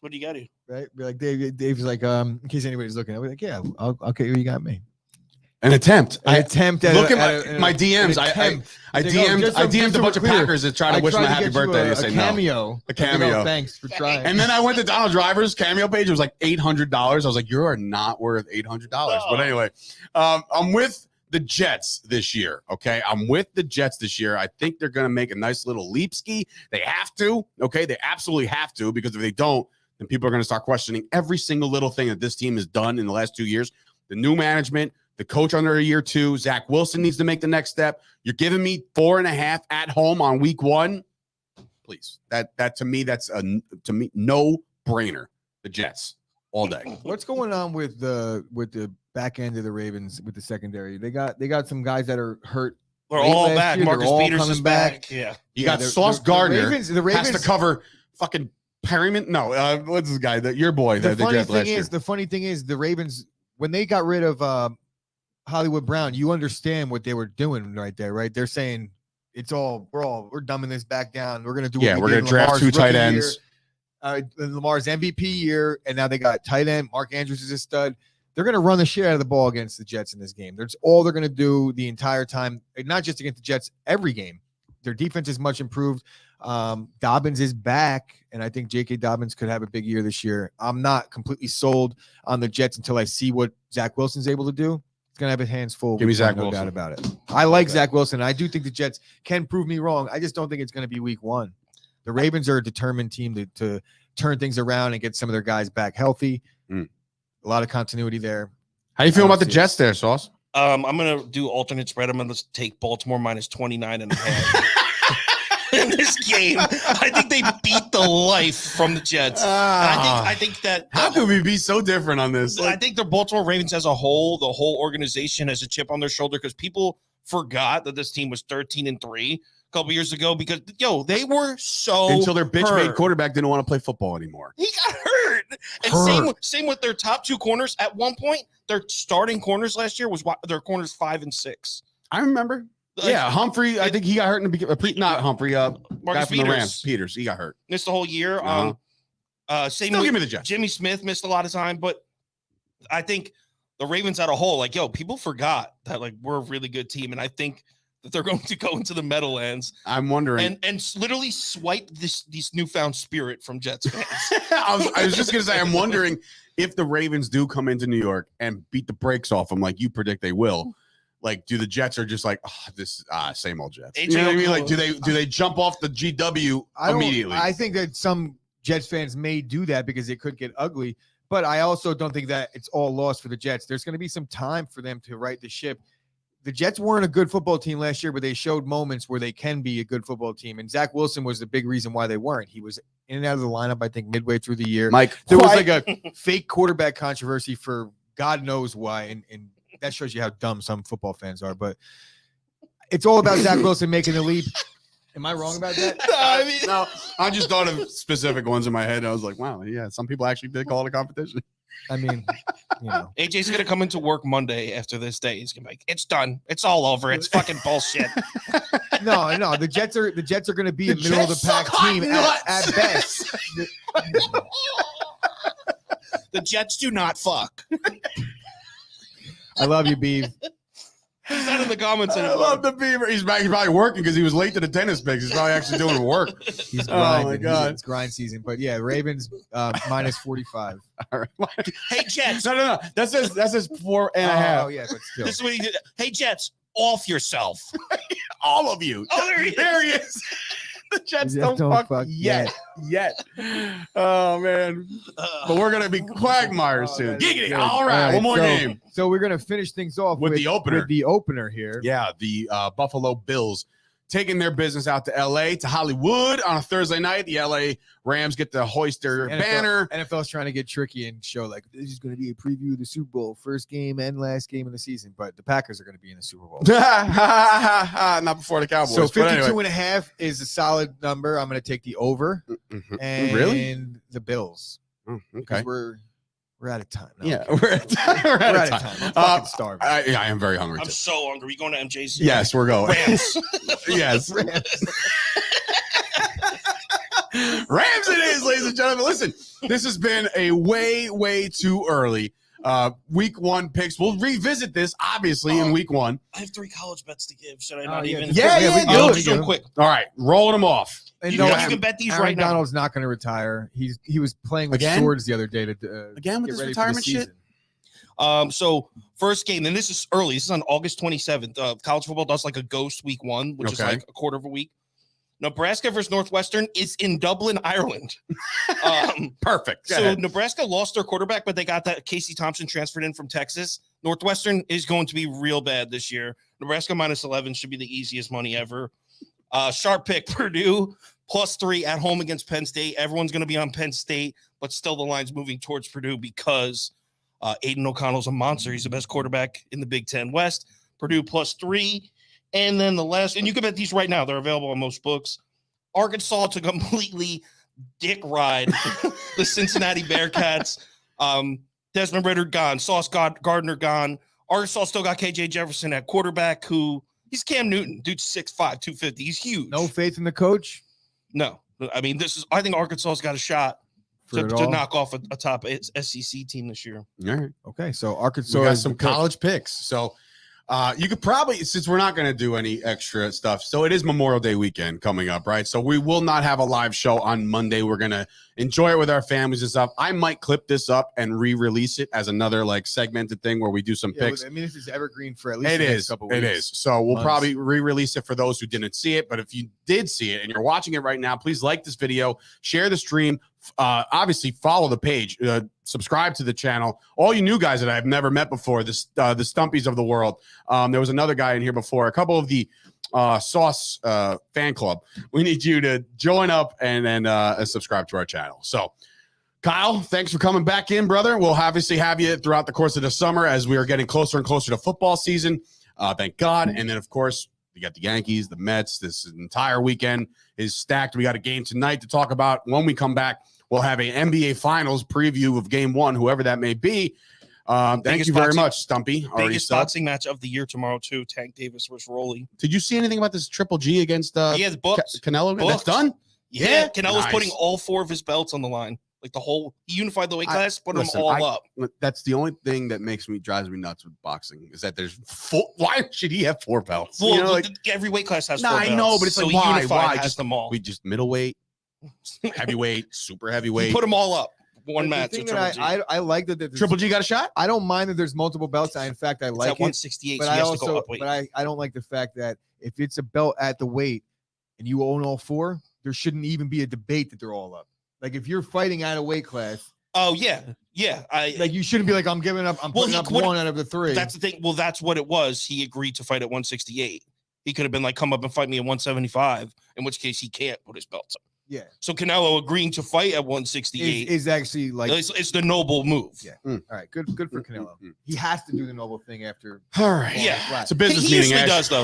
What do you got to? Right? Be like, Dave's like, in case anybody's looking, I'll be like, yeah, okay, you got me. An attempt. I attempt at look at my DMs. I DM'd a bunch of Packers to try to wish them a happy birthday. They say no. A cameo. Thanks for trying. And then I went to Donald Driver's cameo page. It was $800. I was like, you are not worth $800. But anyway, I'm with the Jets this year. Okay, I'm with the Jets this year. I think they're going to make a nice little leap ski. They have to. Okay, they absolutely have to, because if they don't, then people are going to start questioning every single little thing that this team has done in the last 2 years. The new management, the coach under a year 2, Zach Wilson needs to make the next step. You're giving me 4.5 at home on week 1. Please, that to me, that's a no brainer. The Jets all day. What's going on with the back end of the Ravens with the secondary? They got some guys that are hurt. They're all last back. year. Marcus They're all Peters coming is back. Yeah. You got Sauce Gardner. The Ravens has to cover fucking Perryman. No, what's this guy? Your boy. The funny thing is, the Ravens, when they got rid of Hollywood Brown, you understand what they were doing right there, right? They're saying we're dumbing this back down. We're gonna do we're gonna draft 2 tight ends. Lamar's MVP year, and now they got tight end. Mark Andrews is a stud. They're going to run the shit out of the ball against the Jets in this game. That's all they're going to do the entire time, not just against the Jets, every game. Their defense is much improved. Dobbins is back, and I think J.K. Dobbins could have a big year this year. I'm not completely sold on the Jets until I see what Zach Wilson's able to do. He's going to have his hands full. Give me Zach no Wilson. doubt about it. I like Zach Wilson. I do think the Jets can prove me wrong. I just don't think it's going to be week 1. The Ravens are a determined team to turn things around and get some of their guys back healthy. A lot of continuity there. How you feel about the Jets there, Sauce? I'm going to do alternate spread. I'm going to take Baltimore minus 29.5 in this game. I think they beat the life from the Jets. I think that. How could we be so different on this? I think the Baltimore Ravens as a whole, the whole organization has a chip on their shoulder because people forgot that this team was 13-3 a couple years ago because, they were so until their bitch hurt. made quarterback didn't want to play football anymore. He got hurt. And same with their top 2 corners. At one point, their starting corners last year was their corners 5 and 6. I remember. Yeah, Humphrey. I think he got hurt in the beginning. Not Humphrey. Guy from the Rams. Peters. He got hurt. Missed the whole year. Same. Still give me the Jets. Jimmy Smith missed a lot of time, but I think the Ravens as a whole, people forgot that we're a really good team, and I think that they're going to go into the Meadowlands. I'm wondering and literally swipe this newfound spirit from Jets fans. I was just gonna say, I'm wondering if the Ravens do come into New York and beat the brakes off them like you predict they will. Do the Jets are just same old Jets? You know what I mean? Do they jump off the GW immediately? I think that some Jets fans may do that because it could get ugly, but I also don't think that it's all lost for the Jets. There's going to be some time for them to right the ship. The Jets weren't a good football team last year, but they showed moments where they can be a good football team. And Zach Wilson was the big reason why they weren't. He was in and out of the lineup, I think, midway through the year. Mike, there was a fake quarterback controversy for God knows why. And that shows you how dumb some football fans are. But it's all about Zach Wilson making the leap. Am I wrong about that? No, I just thought of specific ones in my head. I was like, wow, yeah, some people actually did call it a competition. I mean, AJ's gonna come into work Monday after this day. He's gonna be like, "It's done. It's all over. It's fucking bullshit." No. The Jets are gonna be a middle of the pack team at best. The Jets do not fuck. I love you, Beav. He's not in the comments I anymore. love the Beaver. He's probably working because he was late to the tennis picks. He's probably actually doing work. He's grinding. Oh my God. It's grind season. But yeah, Ravens minus 45. All right. Hey Jets. No. That says 4.5. Oh yeah, but still. This is what he did. Hey Jets, off yourself. All of you. Oh, there he is. The Jets don't fuck yet. Oh man. But we're gonna be quagmires soon. Giggity. All right, one more game. So we're gonna finish things off with the opener. With the opener here. Yeah, the Buffalo Bills taking their business out to LA, to Hollywood on a Thursday night. The LA Rams get to hoist their banner. NFL's trying to get tricky and show this is going to be a preview of the Super Bowl, first game and last game of the season. But the Packers are going to be in the Super Bowl. Not before the Cowboys. So 52.5 is a solid number. I'm going to take the over. And the Bills. Oh, okay. We're out of time. No, yeah, we're out of time. I'm fucking starving. I am very hungry. I'm so hungry. We going to MJ's? Yes, we're going. Rams. Yes. Rams it is, ladies and gentlemen. Listen, this has been a way too early week 1 picks. We'll revisit this, obviously, in week 1. I have 3 college bets to give. Should I not even? Yeah, we do. Just do them quick. All right, rolling them off. And you can bet these right now. Donald's not going to retire. He was playing with swords the other day to again with this retirement shit. So first game, and this is early. This is on August 27th. College football does like a ghost week 1, which is like a quarter of a week. Nebraska versus Northwestern is in Dublin, Ireland. Perfect. So Nebraska lost their quarterback, but they got that Casey Thompson transferred in from Texas. Northwestern is going to be real bad this year. Nebraska -11 should be the easiest money ever. Sharp pick, Purdue +3 at home against Penn State. Everyone's going to be on Penn State, but still the line's moving towards Purdue because Aiden O'Connell's a monster. He's the best quarterback in the Big Ten West. Purdue +3. And then the last, and you can bet these right now. They're available on most books. Arkansas to completely dick ride the Cincinnati Bearcats. Desmond Ridder gone. Sauce Gardner gone. Arkansas still got KJ Jefferson at quarterback, who he's Cam Newton. Dude's 6'5", 250. He's huge. No faith in the coach? No. I mean, I think Arkansas's got a shot to knock off a top SEC team this year. All right. Okay, so Arkansas got some college picks. So you could probably, since we're not going to do any extra stuff, so it is Memorial Day weekend coming up, right? So we will not have a live show on Monday. We're going to enjoy it with our families and stuff. I might clip this up and re-release it as another like segmented thing where we do some picks. I mean, this is evergreen for at least the next couple weeks. It is. So we'll probably re-release it for those who didn't see it. But if you did see it and you're watching it right now, please like this video, share the stream, obviously follow the page, subscribe to the channel. All you new guys that I've never met before, the Stumpies of the world. There was another guy in here before, a couple of the Sauce fan club. We need you to join up and subscribe to our channel. So Kyle, thanks for coming back in, brother. We'll obviously have you throughout the course of the summer as we are getting closer and closer to football season. Thank God. And then, of course, we got the Yankees, the Mets. This entire weekend is stacked. We got a game tonight to talk about. When we come back, we'll have an NBA Finals preview of Game 1, whoever that may be. Thank you very much, Stumpy. Biggest boxing match of the year tomorrow, too. Tank Davis versus Rolly. Did you see anything about this Triple G against it's booked. Canelo? That's done? Yeah. Canelo's putting all 4 of his belts on the line. Like he unified the weight class, put them all up. That's the only thing that drives me nuts with boxing is that there's why should he have 4 belts? Well, every weight class has 4 belts. I know, but it's so like why? Just them all. We just middleweight, heavyweight, super heavyweight. You put them all up. One match. The thing that I like that Triple G got a shot. I don't mind that there's multiple belts. In fact, I like at 168. But I don't like the fact that if it's a belt at the weight and you own all 4, there shouldn't even be a debate that they're all up. Like if you're fighting out of weight class. Oh yeah. Like you shouldn't be like I'm giving up. I'm putting up 1 out of the 3. That's the thing. Well, that's what it was. He agreed to fight at 168. He could have been like, come up and fight me at 175. In which case he can't put his belts up. Yeah. So Canelo agreeing to fight at 168 is actually like it's the noble move. Yeah. All right. Good for Canelo. He has to do the noble thing after. All right. Yeah. It's a business meeting.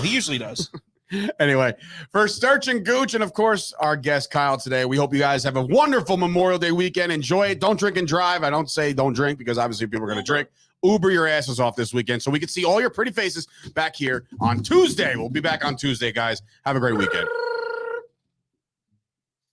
He usually does. Anyway, for Sturch and Gooch, and of course, our guest Kyle today, we hope you guys have a wonderful Memorial Day weekend. Enjoy it. Don't drink and drive. I don't say don't drink because obviously people are going to drink. Uber your asses off this weekend so we can see all your pretty faces back here on Tuesday. We'll be back on Tuesday, guys. Have a great weekend.